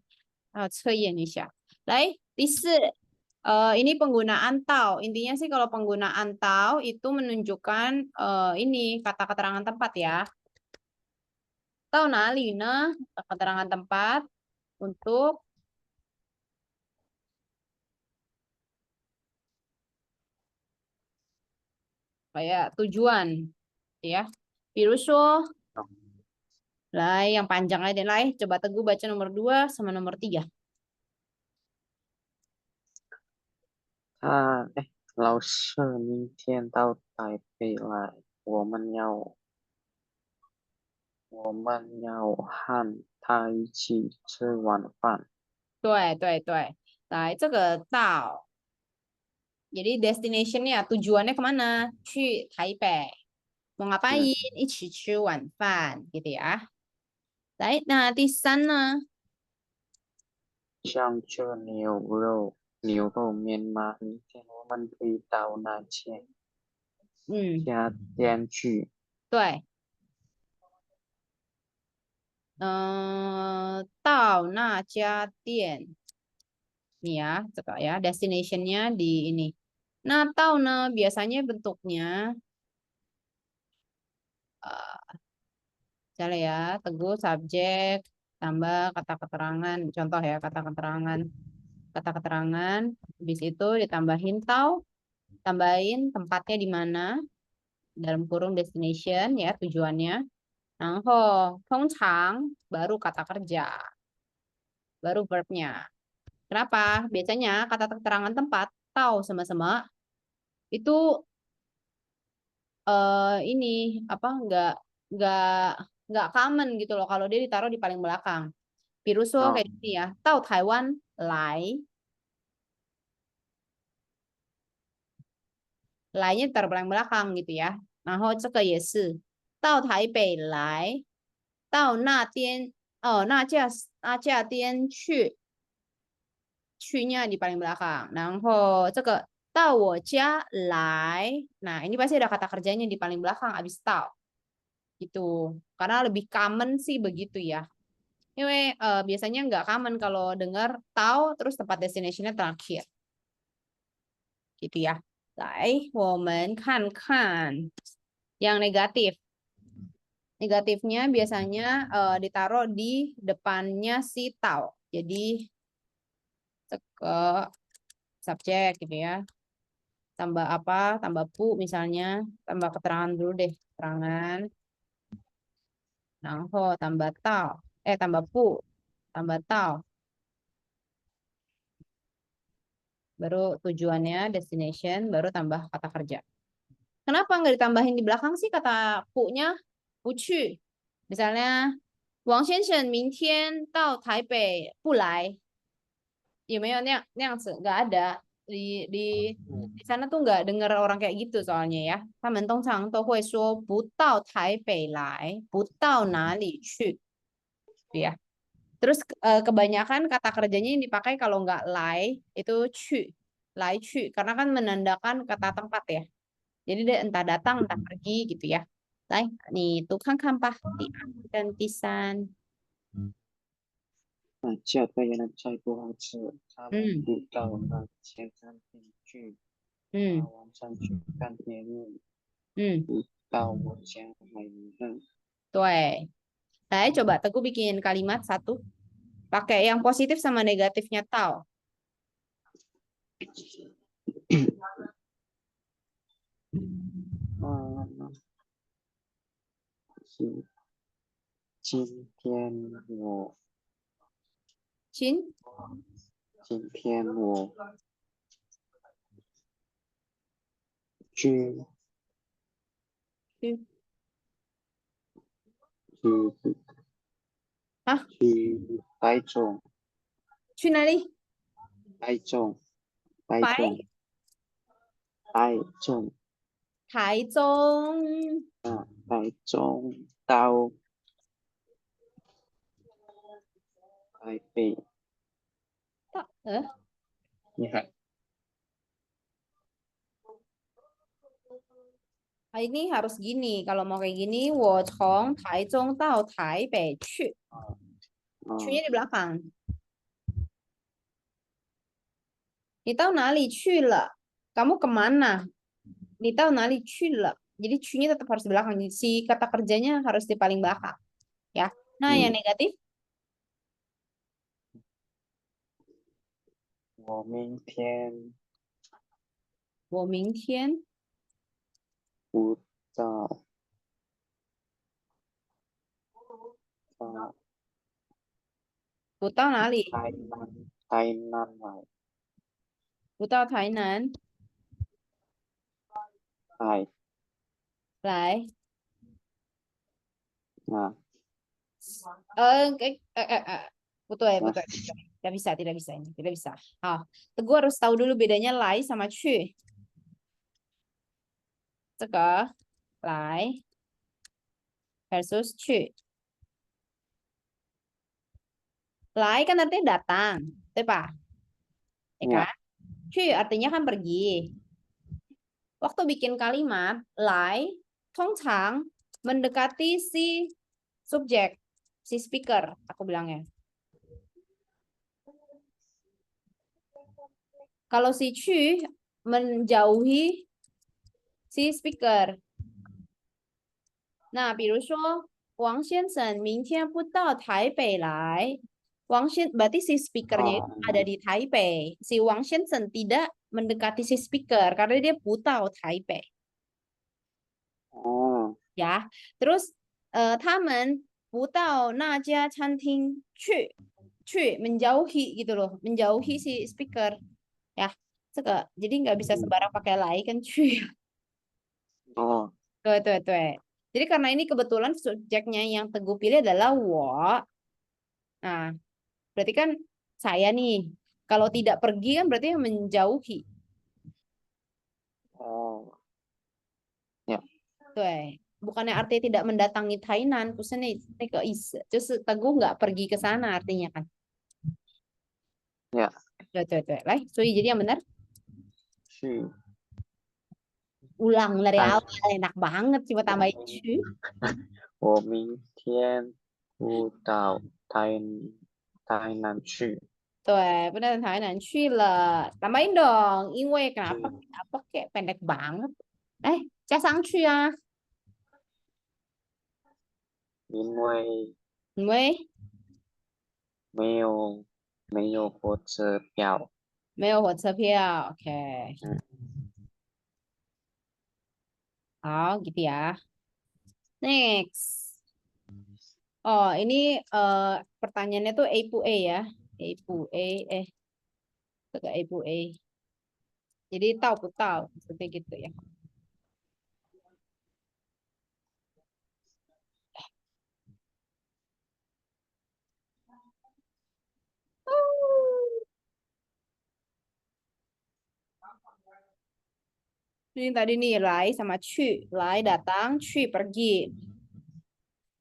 测验一下。来，第四，ini penggunaan tau. Intinya sih kalau penggunaan tau itu menunjukkan ini kata keterangan tempat ya. Tau nali nah keterangan tempat untuk kayak tujuan ya. 比如说 lah yang panjang aja deh lah. Coba Teguh baca nomor 2 sama nomor 3. 老师明天到台北来，我们要和他一起吃晚饭。对对对，来这个到 jadi destination-nya tujuannya kemana? 去台北. Mau ngapain? 一起吃晚饭 gitu ya. Baik, nah 第三呢? 想吃牛肉，牛肉面吗？明天我们可以到那嗯，家店去。对，到那家店，nih ya, cekak ya, destination-nya di ini. Nah, tahu nah biasanya bentuknya, misalnya ya, teguh subjek tambah kata keterangan, contoh ya kata keterangan, habis itu ditambahin tahu, tambahin tempatnya di mana, dalam kurung destination ya tujuannya. Nah, 통장 baru kata kerja, baru verbnya. Kenapa? Biasanya kata keterangan tempat tahu sama-sama itu ini apa nggak nggak common gitu loh kalau dia ditaruh di paling belakang. Piruso Oh, kayak gini ya, tahu Taiwan lai, lainya ditaruh paling belakang gitu ya. 然后这个也是到台北来，到那家店去nya di paling belakang. 然后这个到我家来, nah ini pasti ada kata kerjanya di paling belakang abis tau gitu. Karena lebih common sih begitu ya. Anyway, biasanya nggak common kalau dengar tahu terus tempat destination-nya terakhir. Gitu ya. 来，我们看看 yang negatif. Negatifnya biasanya ditaruh di depannya si tau. Jadi ke subjek gitu ya. Tambah apa? Tambah pu misalnya. Tambah keterangan dulu deh. Keterangan. Nah, tambah tau. Tambah pu. Tambah tau. Baru tujuannya, destination. Baru tambah kata kerja. Kenapa nggak ditambahin di belakang sih kata pu-nya? 不去. Misalnya, 王先生明天到台北不来. 有没有那样子? Nggak ada. Di sana tuh nggak dengar orang kayak gitu soalnya ya. 他们通常都会说不到台北来，不到哪里去. Gitu ya. Terus kebanyakan kata kerjanya yang dipakai kalau nggak lai itu 去, karena kan menandakan kata tempat ya. Jadi dia entah datang entah pergi gitu ya. 来，你读看看吧。第二跟第三，那家的原来菜不好吃，他们嗯不到那前餐厅去，嗯晚上去看电影，嗯，不到我家买饭。对。Coba Teguh bikin kalimat satu. Pakai yang positif sama negatifnya tahu. 嗯，今天我 Chin, 今天我去去去啊，去台中，去哪里？台中，台白中，台中台中。啊，台中到台北，到你看，ini harus gini. Kalau mau kayak gini, 我从台中到台北去. 去nya 啊，di belakang. 你到哪里去了? Kamu kemana? 你到哪里去了? Jadi去nya tetap harus di belakang. Si kata kerjanya harus di paling belakang. Ya. Nah, yang 嗯，negatif, 我明天我明天不到啊不到哪里？台南来，不到台南来来。啊 Betul,啊 betul. Tidak bisa ini, tidak bisa. Teguh harus tahu dulu bedanya lai sama 去. 这个 来 versus 去. Lai kan artinya datang, 对吧? Ya ya kan? 去 artinya kan pergi. Waktu bikin kalimat, lai, 通常 mendekati si subjek, si speaker, aku bilangnya. Kalau si Chu menjauhi si speaker. Nah, 比如说王先生明天不到台北来。berarti si speakernya itu ada Oh, di Taipei. Si Wang Shenzhen tidak mendekati si speaker karena dia putau Taipei. oh, Ya, terus 他们不到那家餐厅去 menjauhi gitu loh, menjauhi si speaker. Ya, 这个 jadi nggak bisa sembarang pakai lai kan 去 oh, 对对对。Jadi karena ini kebetulan subjeknya yang Teguh pilih adalah wo. Nah, berarti kan saya nih. Kalau tidak pergi kan berarti menjauhi. oh, ya, 对. Bukannya artinya tidak mendatangi Thailand, 不是那个意思，就是Teguh nggak pergi ke sana artinya kan. ya, 对对对，来，所以jadi yang benar 去 ulang dari 台，awal enak banget coba 我 tambahin 明 去。我明天不到台南去，对，benar Thailand 去了，tambahin dong. 因为 kenapa 去，apa kayak pendek banget. 加上去啊，因为因为没有火车票。没有火车票。OK，嗯，好gitu ya. Next. Oh, ini pertanyaannya tuh A pu A ya. A pu A, ke A pu A. Jadi tahu pu tahu, seperti gitu ya. Ini tadi nih, lai sama cu. Lai datang, cu pergi.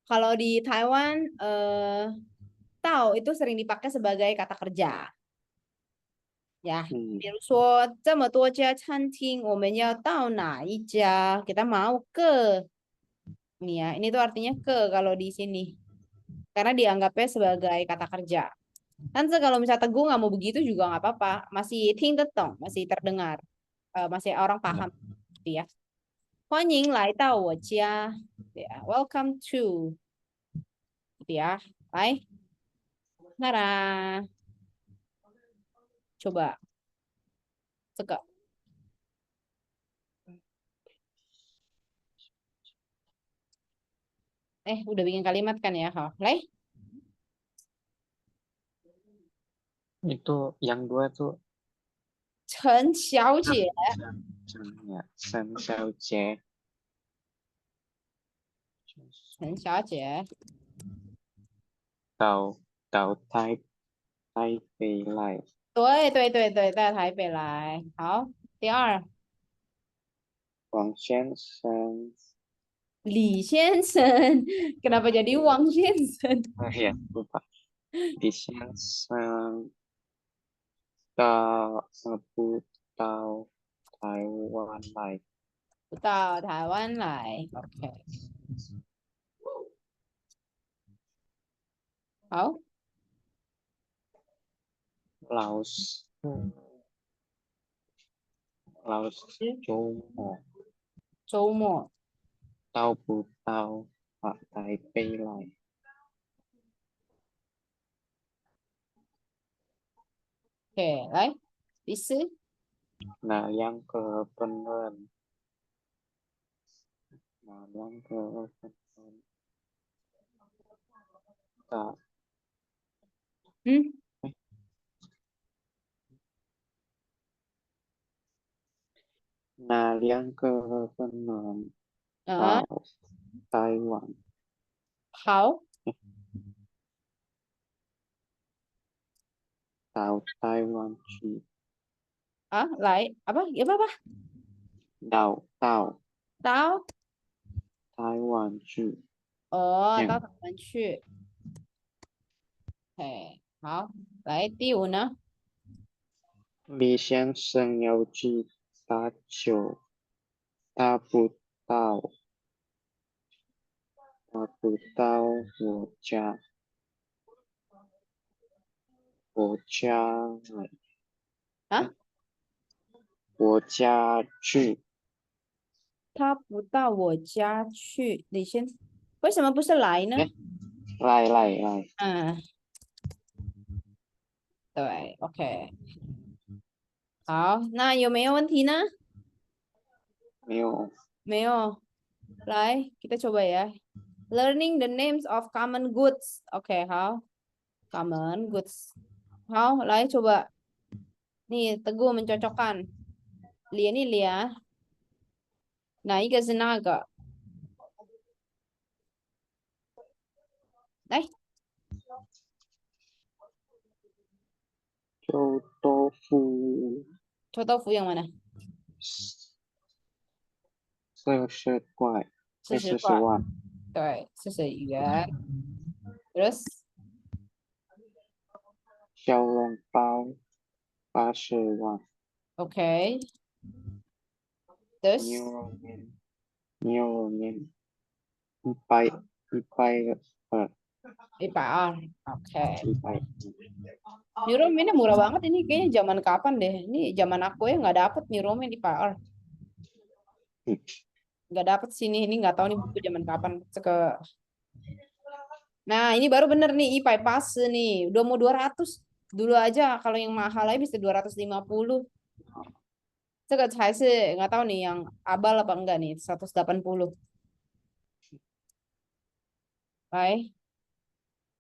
Kalau di Taiwan, tao itu sering dipakai sebagai kata kerja. Ya, 嗯，比如说这么多家餐厅，我们要到哪一家？Kita mau ke. Nih ya, ini tuh artinya ke kalau di sini. Karena dianggapnya sebagai kata kerja. Kan kalau misalnya Teguh nggak mau begitu juga nggak apa-apa. Masih ting tetong, masih terdengar. Masih orang paham gitu ya. 欢迎来到我家. Ya, welcome to. Gitu ya. Baik. Nara. Coba. Teka. Udah bikin kalimat kan ya? Lai. itu yang dua tuh 陈小 Chen 姐，ya, Chen Xiaojie, 陈小姐，到台北来，对对对对，到台北来。好，第二，王先生，李先生，kenapa jadi Wang 先生？哎呀，lupa，李先生不到台湾来，到台湾来，OK，好，老师老师周末周末到不到台北来？ ，OK，来，第四，Nah, yang benar. Nah, yang benar. Tak. 嗯，Nah, yang benar. 啊，到台湾。好，到台湾去。来，apa apa apa？到到，台湾去。哦，到 Yang 台湾去，OK，好，来第五呢？李先生要去打球，他不到，我家，我家，啊，我家去，他不到我家去。李先，为什么不是来呢？来，嗯，对，OK，好，那有没有问题呢？没有，没有。来，kita coba ya. Learning the names of common goods. Oke, hao. Common goods. Hao, lai coba. Nih, Teguh mencocokkan. Lia nih, Lia. Nah, iga senaga. Eh, 臭豆腐臭豆腐 yang mana? 40块，四十块。40万，对，40元。Terus, 小笼包80万，oke. 牛 Terus, 肉面120，120，IPR. Oke. 100，Neuromin murah banget ini. Kayaknya zaman kapan deh? Ini zaman aku ya nggak dapet Neuromin IPR. Nggak dapet sini. Ini nggak tahu nih buku zaman kapan. Nah, ini baru bener nih IPA pas nih. Udah mau 200. Dulu aja kalau yang mahal aja bisa 250. Saya nggak tahu nih yang abal apa enggak nih. 180. Baik.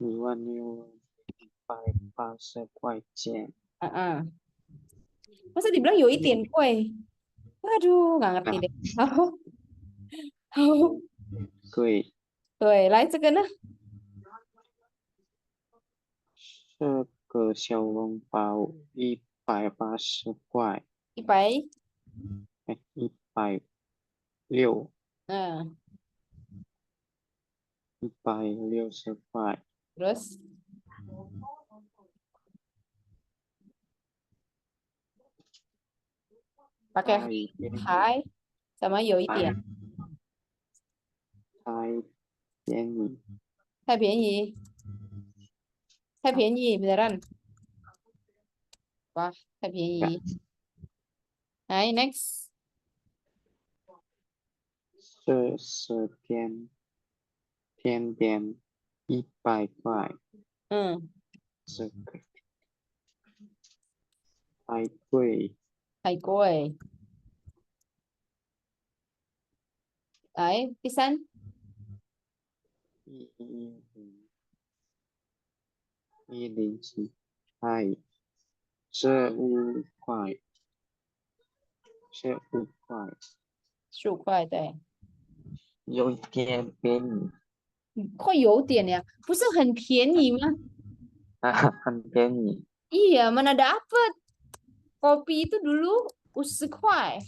1万680块钱，Heeh. Masa dibilang Yoitin kue? Aduh, nggak ngerti deh. Tahu? Tahu? 贵，对，来这个呢？这个小笼包180块，100。160，嗯，160块，terus pakai 太便宜，hai sama 有一点太便宜，太便宜，太便宜 beneran. Wah, 太便呀，宜。来，next。甜点100块，嗯，这个太贵，太贵。来，第三。107，太15块，15块，15块，对。有一点便宜，会有点呀，不是很便宜吗？很便宜，Iya, mana dapat. Kopi itu dulu 50 块,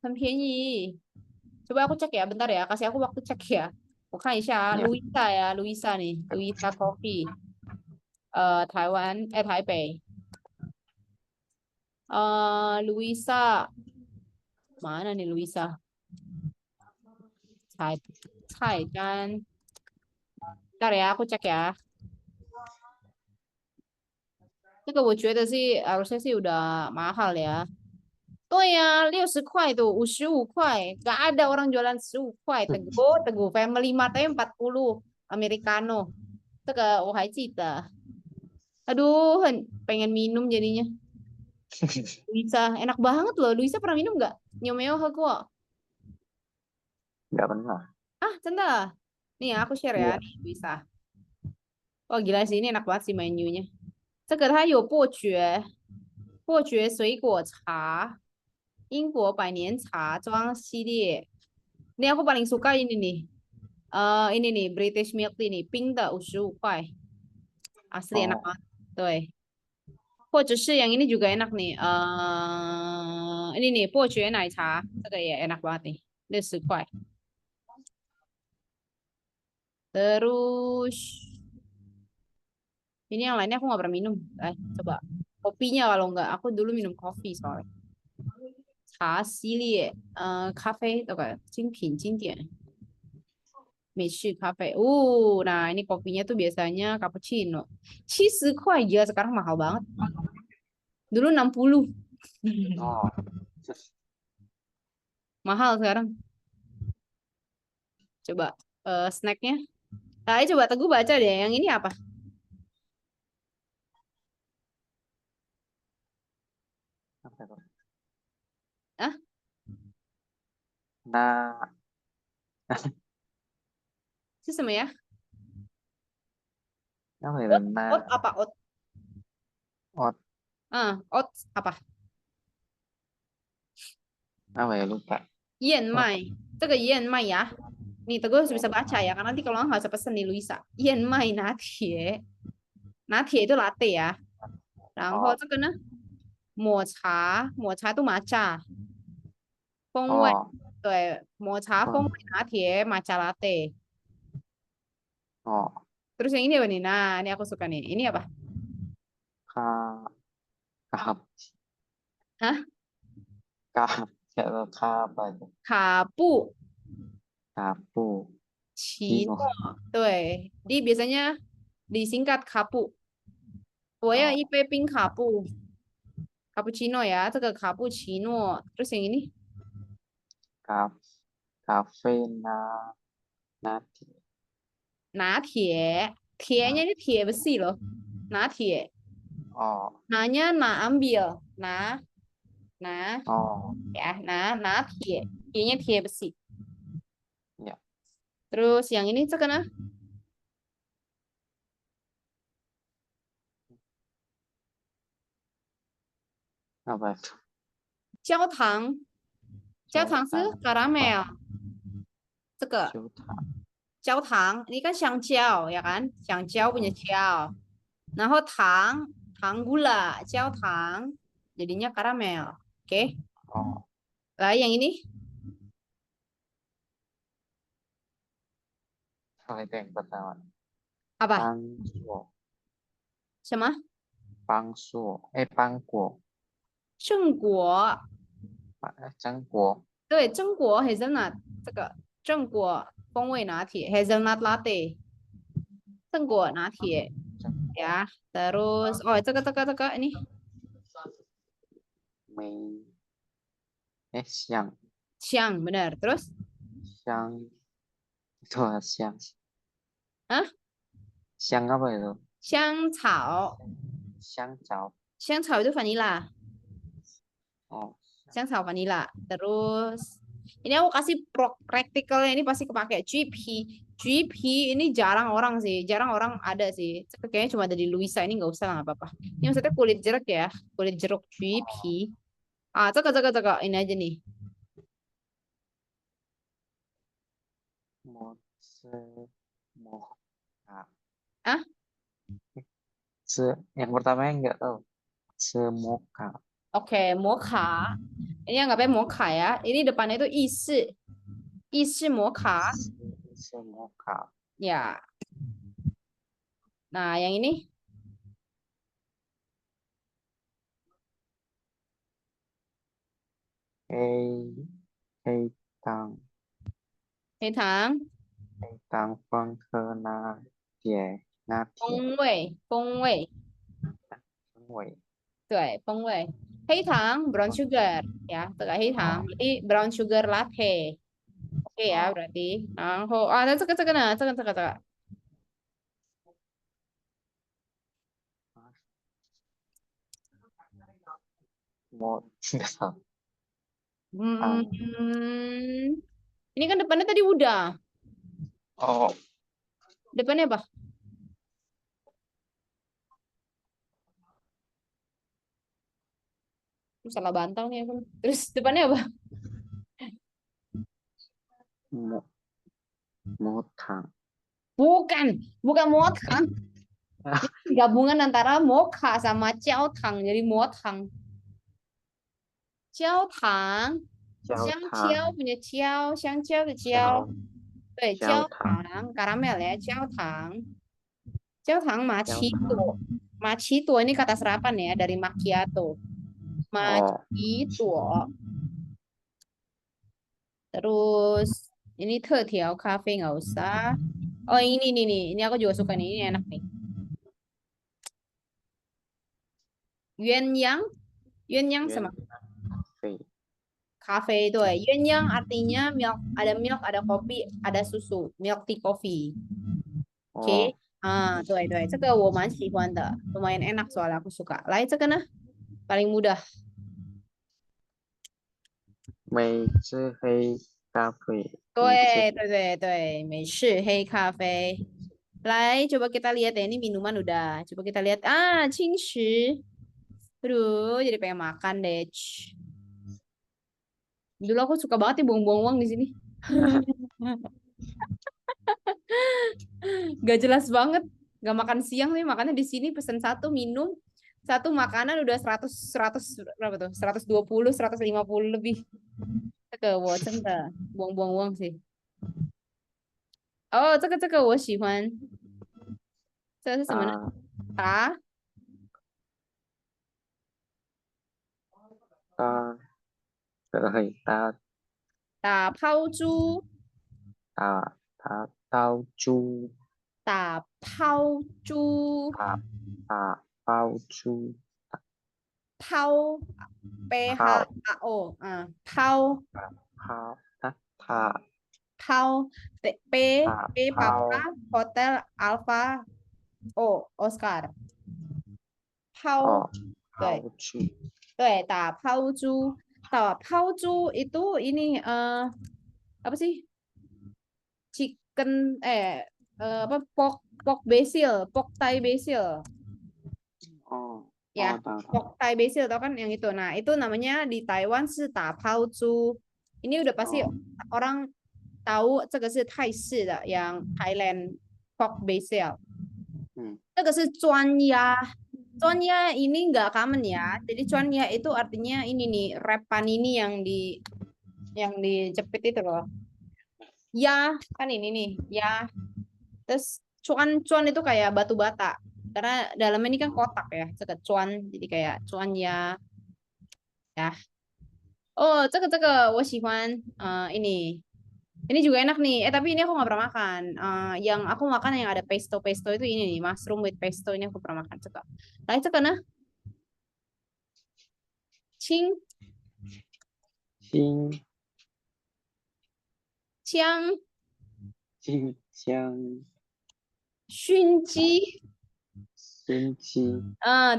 很便宜. Coba aku cek ya, bentar ya. Kasih aku waktu cek ya. Aku 看一下 呀，Luisa ya, Luisa nih, Luisa Coffee. 台北. Luisa, mana nih Luisa? 菜单. Bentar ya, aku cek ya. 这个我觉得是harusnya sih udah mahal ya. 对呀，60块 tuh, 55块. Gak ada orang jualan 15块. Teguh, Teguh Family Mart aja 40 Americano. 这个我还记得. Aduh, pengen minum jadinya. Luisa, enak banget loh. Luisa pernah minum nggak? Nyomeo kok. nggak pernah, Ah, cenda. Nih aku share ya, iya, nih Luisa. Oh gila sih, ini enak banget sih menunya. 这个它有伯爵水果茶、英国百年茶庄系列. Ini aku paling suka ini nih. Ini nih British milk tea nih, pink 的55块. Asli enak 哦，banget. Tuh. 或者是 yang ini juga enak nih. Ini nih 伯爵奶茶, 这个 ya enak banget nih. 60块. Terus ini yang lainnya aku nggak pernah minum. Coba. kopinya kalau enggak. Aku dulu minum kopi soalnya. 茶系列，咖啡这个精品经典美式咖啡。Nah ini kopinya tuh biasanya cappuccino. 70 块ya, sekarang mahal banget. Dulu 60. Oh, Mahal sekarang. Coba snacknya. Ayo coba Teguh baca deh. Yang ini apa? apa itu? Ah, Nah, itu sama ya? apa itu? Oat apa? Oat. Ot, Oat apa? apa ya lupa. 燕 Ot, 麦。这个燕麦呀，nih Teguh harus bisa baca ya, karena nanti kalau nggak bisa pesen nih Luisa. 燕麦拿铁，拿铁 itu latte ya. 然后 oh, 这个呢，抹茶，抹茶 itu matcha 风味， oh, 对，抹茶风味 oh, 拿铁，matcha latte。oh, Terus yang ini apa nih? Nah, ini aku suka nih. Ini apa? ka, kahap, Hah? kahap, ya atau ka apa itu? 卡布 Kapu, 奇 Cino, 诺，对，di biasanya disingkat 卡布。我要 oh, 一杯冰卡布，cappuccino ya，这个卡布奇诺。Terus yang ini kaf, kafe nati, 拿铁，铁nya ini 铁 besi loh，拿铁。oh, Nanya na ambil, nah oh, ya, nah tie, tie-nya tie besi. ya, Terus yang ini itu kena apa itu? 焦糖，焦糖是 Jautan, caramel，这个 Jautan, 焦糖，ini kan 香蕉ya kan，香蕉punya 蕉，然后糖 gula，焦糖jadinya caramel. Oke. oh, Lah yang ini apa itu yang pertama? apa? Pangsuo, 什么？ pangkuo, 正果， jangkuo, 对，正果 hazelnut，这个正果风味拿铁 hazelnut latte，正果拿铁。jangkuo, Ya, terus这个 ini mei, siang, siang benar. Terus siang, itu siang, ah siang apa itu? 香草， Siang cao, 香草 itu vanilla, oh, 香草 vanilla. Terus ini aku kasih practicalnya ini pasti kepake GP ini jarang orang sih, jarang orang ada sih. Kayaknya cuma ada di Luisa ini nggak usah lah nggak apa-apa. Ini maksudnya kulit jeruk ya, kulit jeruk GP.这个ini aja nih. mo, mo, Ah, yang pertamanya nggak tahu, semoga, oke, mocha. Ini anggapnya mocha ya. Ini depannya itu isi mocha. semoga, Ya. Nah, yang ini hei, hei tang, 黑糖 hei tang phân cơ na tie, 风味，wei, 对，风味。黑糖 brown sugar ya, 这个黑糖 oh, berarti brown sugar latte. Oke ya, oh, berarti. 然后呢，这个。mo, nggak tahu, Hmm, tang, ini kan depannya tadi udah. oh, Depannya apa? Salah bantal nih aku. Terus depannya apa? mo, mo tang, Bukan motang. Ini gabungan antara mocha sama jiaotang jadi motang. Jiaotang, jiao tang, 香蕉 punya 蕉，香蕉的蕉， jiao, 对， jiao 焦 tang, 糖 caramel ya，焦糖，焦糖玛 jiao 奇 tang, 朵， Macchiato ini kata serapan ya dari macchiato. Oh, Macchiato. Terus ini 特调 kafe nggak usah. Oh ini nih, ini aku juga suka nih, ini enak nih. Yuanyang, yuanyang Yuan sama Cafe. kafe itu ya. Yuanyang artinya milk, ada kopi, ada susu, milk tea coffee. Oke. Oh, 啊，对对，这个我蛮喜欢的，lumayan enak soalnya aku suka. Lai, 这个呢？paling mudah. 美式黑咖啡，美式对对对对，美式黑咖啡。来, coba kita lihat ya, ini minuman udah. Coba kita lihat. Ah, 轻食. Aduh, jadi pengen makan deh. Dulu aku suka banget nih buang-buang uang di sini. Gak jelas banget. Gak makan siang nih, makannya di sini pesen satu minum, satu makanan udah 100 berapa tuh? 120, 150 lebih. Ke Watson buang-buang uang sih. Oh, 这个我喜欢。这是什么呢？打打打对打抛猪，打刀猪打抛猪，包猪抛 P H 泡 A O 啊，抛泡塔抛 塔 P Papa 泡 Hotel Alpha O Oscar 抛哦对泡猪对打抛猪itu ini apa sih chicken apa pork pork basil pork Thai basil 哦 ya 哦打 pork Thai basil tau kan yang itu nah itu namanya di Taiwan 是打抛猪 ini udah pasti 哦 orang tahu 这个是泰式的 yang Thailand pork basil 嗯这个是专鸭专鸭 ini nggak common ya jadi 专鸭 itu artinya ini nih repan ini yang dijepit itu loh ya kan ini nih ya terus cuan itu kayak batu bata karena dalamnya ini kan kotak ya ceket cuan jadi kayak cuan ya ya oh ceket我喜欢 ini juga enak nih tapi ini aku nggak pernah makan yang aku makan yang ada pesto pesto itu ini nih mushroom with pesto ini aku pernah makan ceket lain ceket nah cing 新 chiang 新疆熏鸡新鸡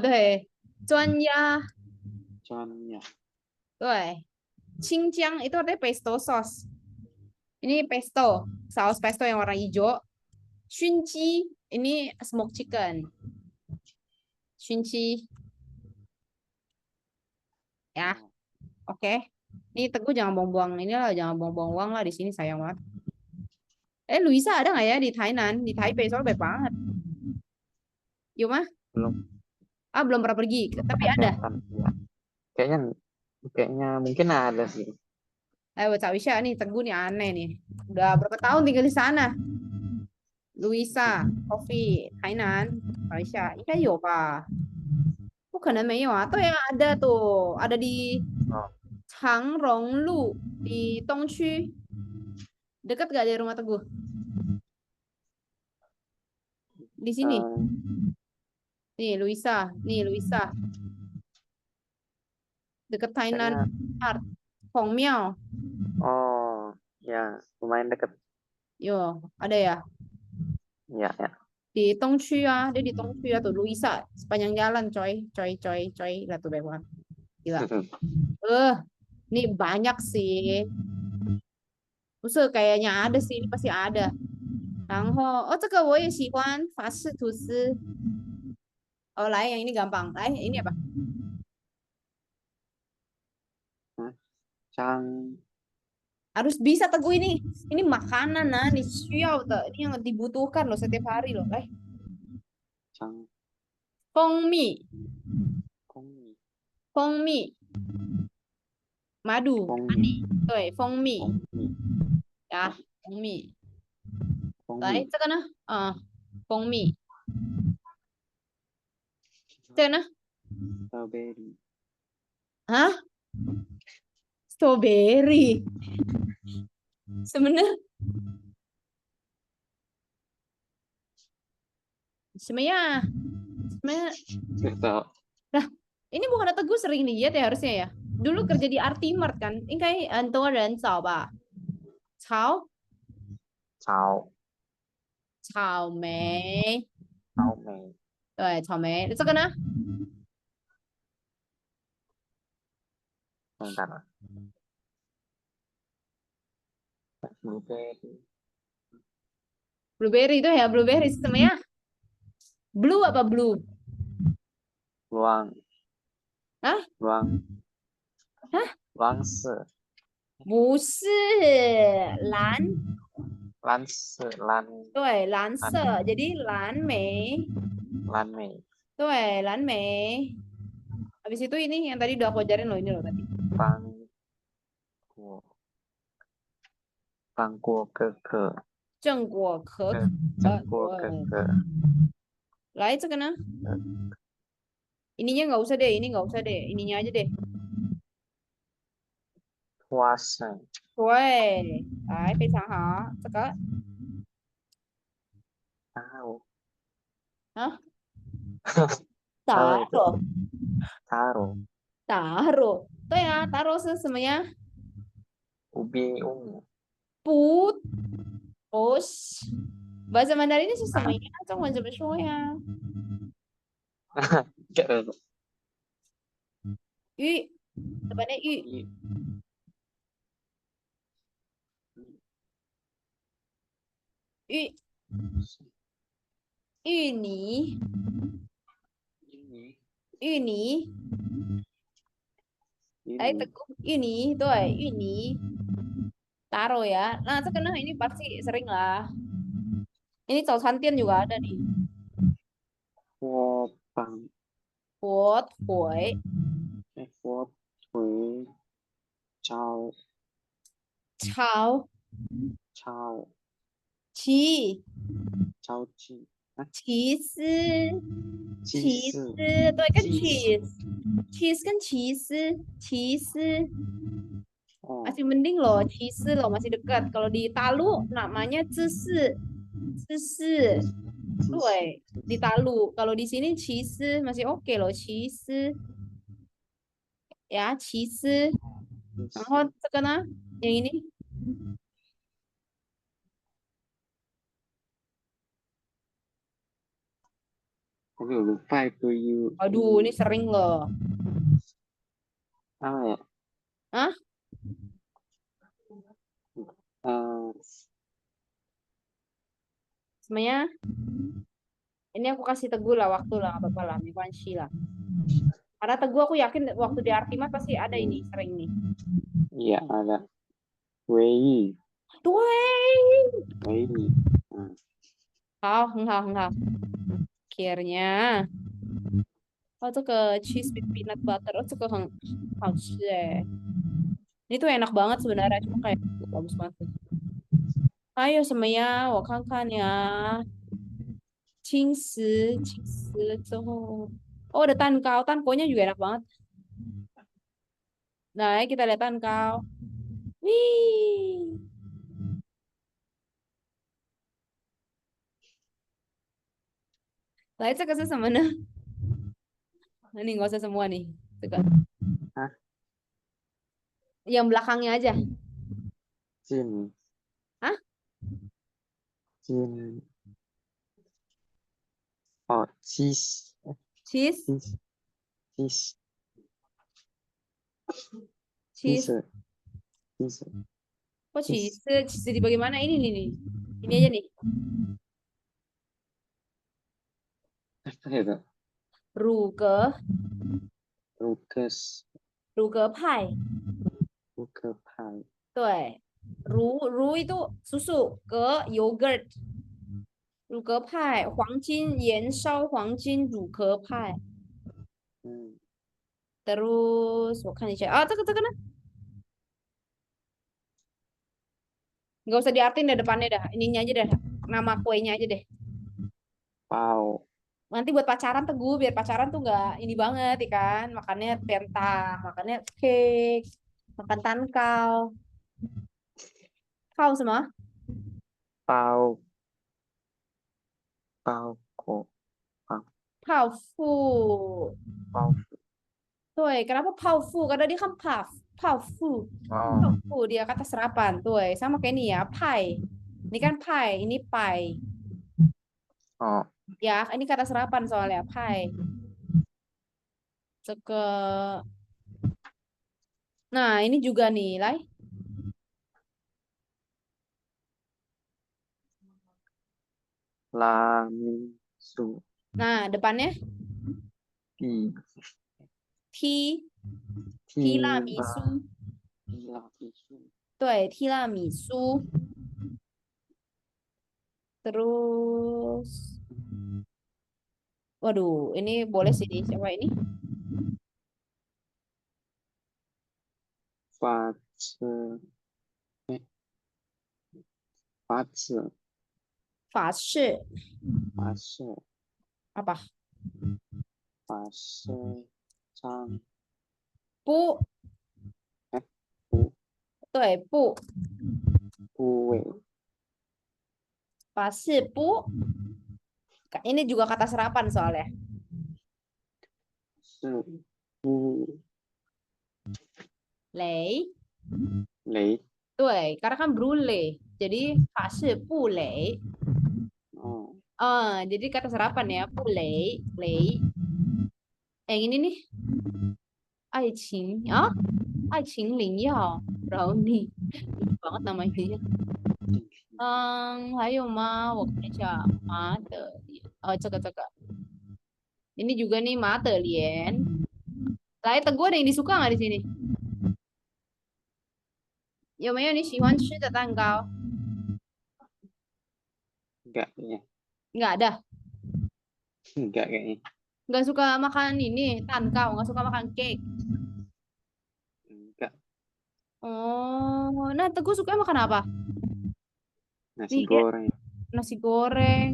对专鸭专业对青江itu artinya pesto sauce ini pesto saus pesto yang warna hijau Shunchi ini smoked chicken. Shunchi ya, oke. Ini Teguh jangan buang-buang ini lah, jangan buang-buang uang lah di sini sayang banget. Luisa ada nggak ya di Thailand? Di Taipei soalnya baik banget. Yuk mah? belum Ah belum pernah pergi, tapi ada. kelihatan ya. kayaknya kayaknya mungkin ada sih Ayo Cak Wisha nih Teguh nih aneh nih. Udah berapa tahun tinggal di sana? Luisa, Coffee, Thailand, Cak Wisha. Iya yo pak. Bukan namanya atau yang ada tuh, ada di oh, Changronglu di Dongqu. Dekat gak dari rumah Teguh? Di sini. Nih Luisa, deket Tainan kayaknya Art, Hong Miao. oh ya lumayan deket Yo, ada ya. ya ya Di Tongqu ya, dia di Tongqu ya tuh Luisa, sepanjang jalan coy. Lihat tuh banget. Gila. Nih banyak sih. Buset, kayaknya ada sih, ini pasti ada. 然后，这个我也喜欢法式吐司。Oh,来yang ini gampang. Ini apa? Chang Harus bisa Teguh ini. Ini makanan nah, ini siap tuh. Ini yang dibutuhkan loh setiap hari loh. Chang 蜂蜜，风米蜂蜜，madu，风米对，蜂蜜风米呀，蜂蜜。来，风米这个呢？蜂蜜 Cina? strawberry, Hah? Strawberry. Sebenarnya sebenarnya Nggak tahu. nah ini bukan Teguh sering lihat ya harusnya ya. Dulu kerja di Artimart kan. Ini kayak 很多人找吧。草 草草莓，草莓，对，草莓。这个呢bentar lah. Blueberry, blueberry itu ya blueberry sebenarnya blue apa blue? luang, Hah? luang, Hah? 蓝色，不是蓝，蓝色，蓝对，蓝蓝色。jadi 蓝莓，蓝莓，对，蓝莓。Habis itu ini yang tadi udah aku ajarin loh ini loh tadi. 芒果，芒果可可，正果可可，榛果可对。可，来这个呢？Ininya nggak usah deh, ini nggak usah deh, ininya aja deh. 花生，对，来，非常好。这个tahu，啊， tahu itu， taro， taro， taro。对啊，taro 是什么呀？ ubi ungu，不是。Bahasa Mandarin itu 什么 ah, 呀？中文怎么说呀？ nggak tahu. 玉，depannya 玉， I- 玉，芋泥， ini 芋泥。哎， ini Teguh，芋泥，对，芋泥，taro ya. Nah, sekarang ini pasti sering lah. Ini 早餐店 juga ada nih. 火棒，火腿，火腿，炒炒炒起炒鸡啊，起司，鸡起丝司，对，跟鸡丝 cheese 跟起司，起司 哦， masih mending loh, cheese loh masih dekat. Kalau di Talu namanya 芝士，芝士，鸡丝对，di Talu. Kalau di sini cheese masih oke loh, cheese ya, cheese. 鸡然后丝，这个呢，yang ini tapi lupa itu aduh ini sering loh. apa ya? Hah? Eh, Semuanya ini aku kasih Teguh lah waktu lah, nggak apa-apa lah, Miwanshi lah. Karena Teguh aku yakin waktu di Artimat pasti ada ini sering nih. iya ada wei Tuh, wei nah, 好，很好，很好。Akhirnya, oh 这个 cheese with peanut butter, oh 这个很好吃哎。Ini tuh enak banget sebenarnya, cuma kayak bagus banget. Ayo semuanya, 我看看呀。青石，青石了之后，oh ada tankau, tankonya juga enak banget. Nah, kita lihat tankau. Wih. Lah, itu kasih sama mana? Ini nggak usah semua nih. Tuh, Kak. Hah? Yang belakangnya aja. jin Hah? jin oh cheese Cheese, cheese cheese cheese. cheese cheese Kok cheese? cheese Cheese di bagaimana ini nih? Ini aja nih. apa itu Ruge, Ruges ruge pie. Ruge pie 对，如 itu susu, ke yogurt. Ruge pie, 黄金盐烧黄金乳壳派。 Terus, 我看一下. Ah, 这个呢? Nggak usah diartin deh depannya dah. Ininya aja deh. Nama kuenya aja deh. pao Nanti buat pacaran Teguh, biar pacaran tuh nggak ini banget ya kan. Makannya penta, makannya cake, makan tankau. Kau semua? 包包裹包 Pao fu. 包 Tuh, kenapa pao fu? Karena dia kan puff. Pao fu. Pao 哦 fu dia kata serapan. Tuh, sama kayak ini ya, pie. Ini kan pie, ini pie. 哦 Ya, ini kata serapan soalnya pie. Seke. Nah, ini juga nih, Lai. 拉米苏 Nah, depannya 地 T 提拉提米苏，拉提拉米苏对，提拉米苏。Terus, waduh, ini boleh sih siapa ini? 法式法式 法式法式 apa? 法式张 Bu, 哎不对，不，部位 法式不. Ini juga kata serapan soalnya. 是不 Lei, 雷 karena kan brulee. Jadi 法式不雷. 哦 Jadi kata serapan ya, 不雷, lei. Yang ini nih, 爱情, ah, 爱情灵药 brownie. Lucu banget namanya. 还有吗？我看一下，马德莲，这个，ini juga nih Madeleine. Lah, Teguh ada yang disuka nggak di sini? 有没有你喜欢吃的蛋糕？ enggak kayaknya Nggak ada. enggak kayaknya Nggak suka makan ini, tankau, nggak suka makan cake. enggak Oh, nah Teguh suka makan apa? nasi Nih, dia goreng nasi goreng.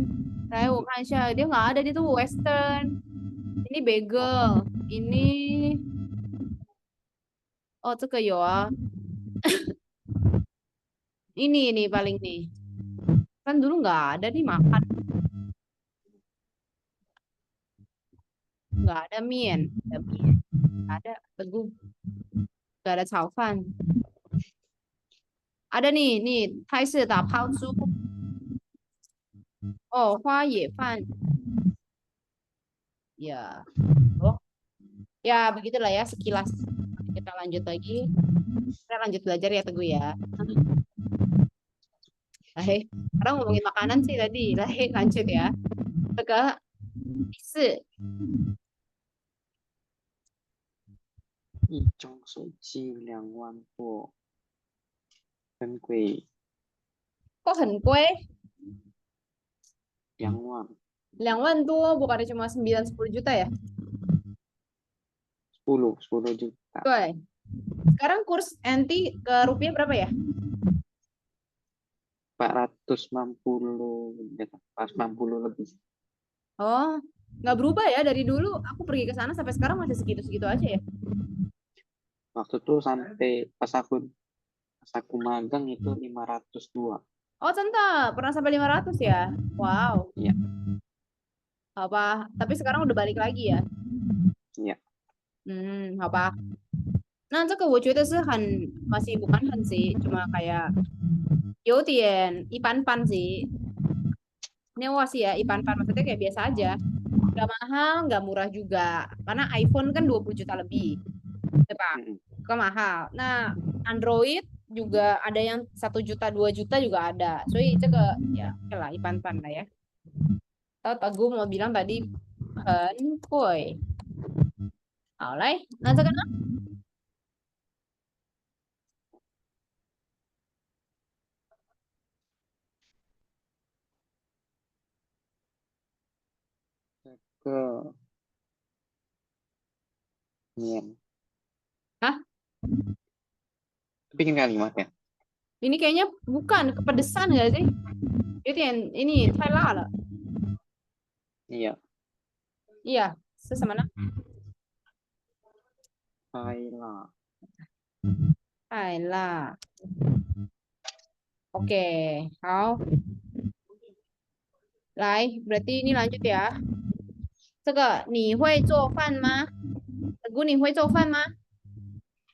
Saya bukan dia nggak ada, dia tuh Western. Ini bagel. Ini, oh, 这个有啊. Ini paling nih. Kan dulu nggak ada nih makan. Nggak ada mien. Nggak ada mien. Nggak ada Teguh. Nggak ada 炒饭. Ada nih, 泰式打抛猪. Oh, 花野饭. Ya, oh, ya begitulah ya sekilas. Kita lanjut lagi. Kita lanjut belajar ya Teguh ya. Lahir, sekarang ngomongin makanan sih tadi. Lahir, lanjut ya. Ke 第四, 一种手机2万多很贵 kok 很贵? 2万 2万多, bukannya cuma 9-10 juta ya? 10 juta Tuh. Sekarang kurs NT ke rupiah berapa ya? 460 460 lebih Oh, nggak berubah ya dari dulu. Aku pergi ke sana sampai sekarang masih segitu-segitu aja ya. waktu itu sampai pas aku magang itu 502 Oh, Tante, pernah sampai 500 ya? Wow. ya Apa? Tapi sekarang udah balik lagi ya? ya 好吧。那这个我觉得是masih bukan 很 sih, cuma kayak 有点一般般 sih. Nyewa sih ya, ipan-pan maksudnya kayak biasa aja. Nggak mahal, nggak murah juga. Karena iPhone kan 20 juta lebih. Pak, Mm-mm. ke mahal. Nah, Android juga ada yang 1 juta, 2 juta juga ada. So, itu ke ya, oke lah, ipan-pan lah ya. Tahu Teguh mau bilang tadi, koi. 好嘞，那这个呢？ke Mien Hah? bikin kalimatnya Ini kayaknya bukan kepedesan nggak sih? Itu yang ini Thailand lah. iya Iya,是什么呢？开了，爱啦。Oke, 好，来，berarti ini lanjut ya. 这个你会做饭吗？Teguh, 你会做饭吗？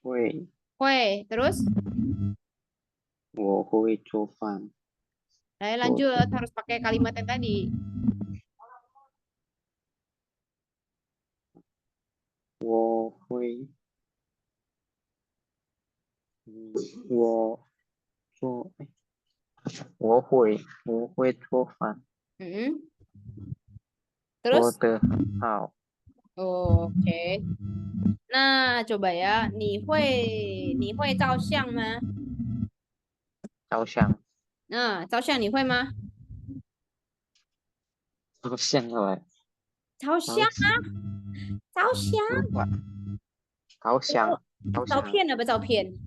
会，会。Terus, 我会做饭， lanjut 我 harus pakai kalimat yang tadi. 我会，我做，哎我会做饭，Mm-mm. 做 Terus, 得很好， oke. Nah, coba ya. 你会照相吗？照相，照相你会吗？照相了，照相照照相。不照相，照相，照片apa 照片？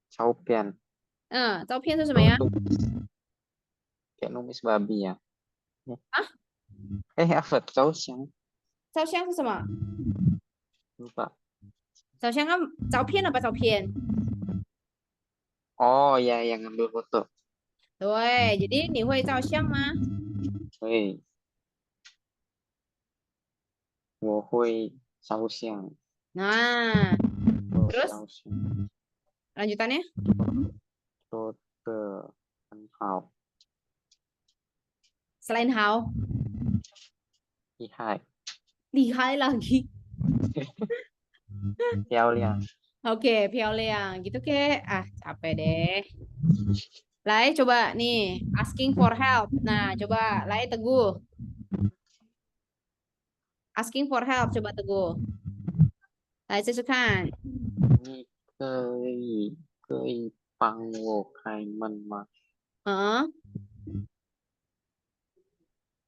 照片，照片是什么都呀？都 kayak numis babi ya. 啊，Apa? 照相，照相是什么？lupa. 照相kan 照片apa 照片？Oh ya, yang ngambil foto. 对，jadi 你会照相吗？Hei, 我会照相， Nah, 我 terus 照相， lanjutannya 做得很好， selain how 厉害， lihai lagi. 漂亮， Oke, Piaoleang gitu ke. Capek deh. Lai coba nih asking for help. Nah, coba Lai Teguh. Asking for help coba Teguh. Lai sesukan. 你可以帮我开门吗？ Heeh.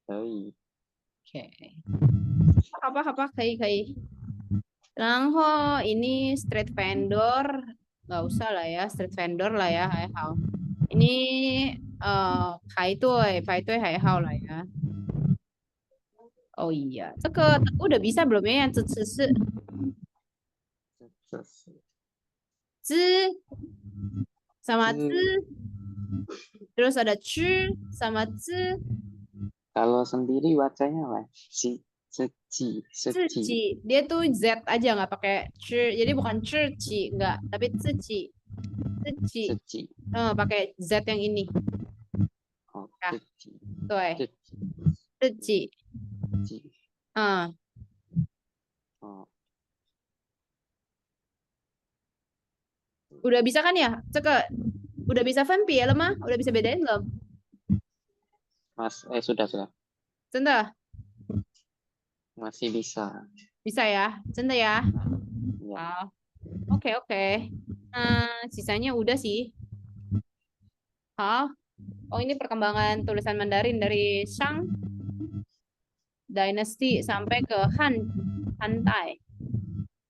可以， Oke. Apa kayak kayak. Langho ini street vendor nggak usah lah ya street vendor lah ya hai hao. Ini hai tuh hai hao lah ya. Oh iya, Teguh udah bisa belum ya yang zi 这是 zi sama zi 自 terus ada cu sama zi kalau sendiri bacanya apa? Seci, seci, ci dia tuh z aja nggak pakai cu jadi bukan cu ci nggak tapi ci seci. pakai z yang ini Oh, ya seci, tuh seci, ci seci. ah Oh, udah bisa kan ya udah bisa Fanpi ya lemah udah bisa bedain belum sudah, Tante masih bisa. bisa ya Tante ya Ya, oke oke sisanya udah sih oh ini perkembangan tulisan Mandarin dari Shang Dynasty sampai ke Hantai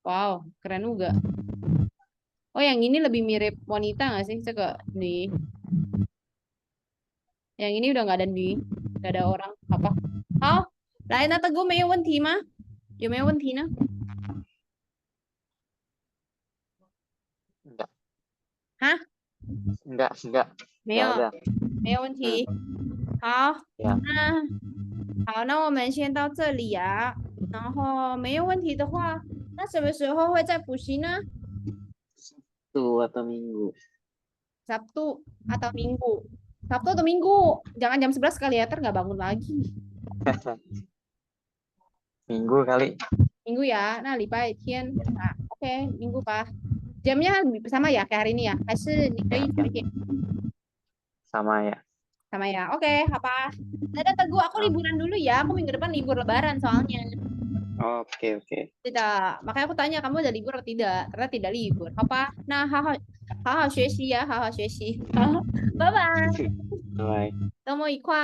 wow keren juga oh yang ini lebih mirip wanita nggak sih Cek nih yang ini udah nggak ada nih nggak ada orang apa lain atau gue mau 问题吗有没有问题呢 enggak, 哈 enggak 没有 ada. 没有问 Hmm, 题好 ya, 那我们先到这里啊然后没有问题的话那什么时候会再补习呢 Sabtu atau Minggu. Sabtu atau Minggu Sabtu atau Minggu jangan jam 11 kali ya ntar nggak bangun lagi Minggu kali. Minggu ya nah lipai Tian oke Minggu Pak jamnya sama ya kayak hari ini ya kasih Ya, ya, sama ya. sama ya oke apa dadah Teguh aku Oh, liburan dulu ya aku minggu depan libur lebaran soalnya oke, oke. tidak makanya aku tanya kamu udah libur atau tidak ternyata tidak libur apa nah hao学习呀好好学习拜拜 Bye. 周末愉快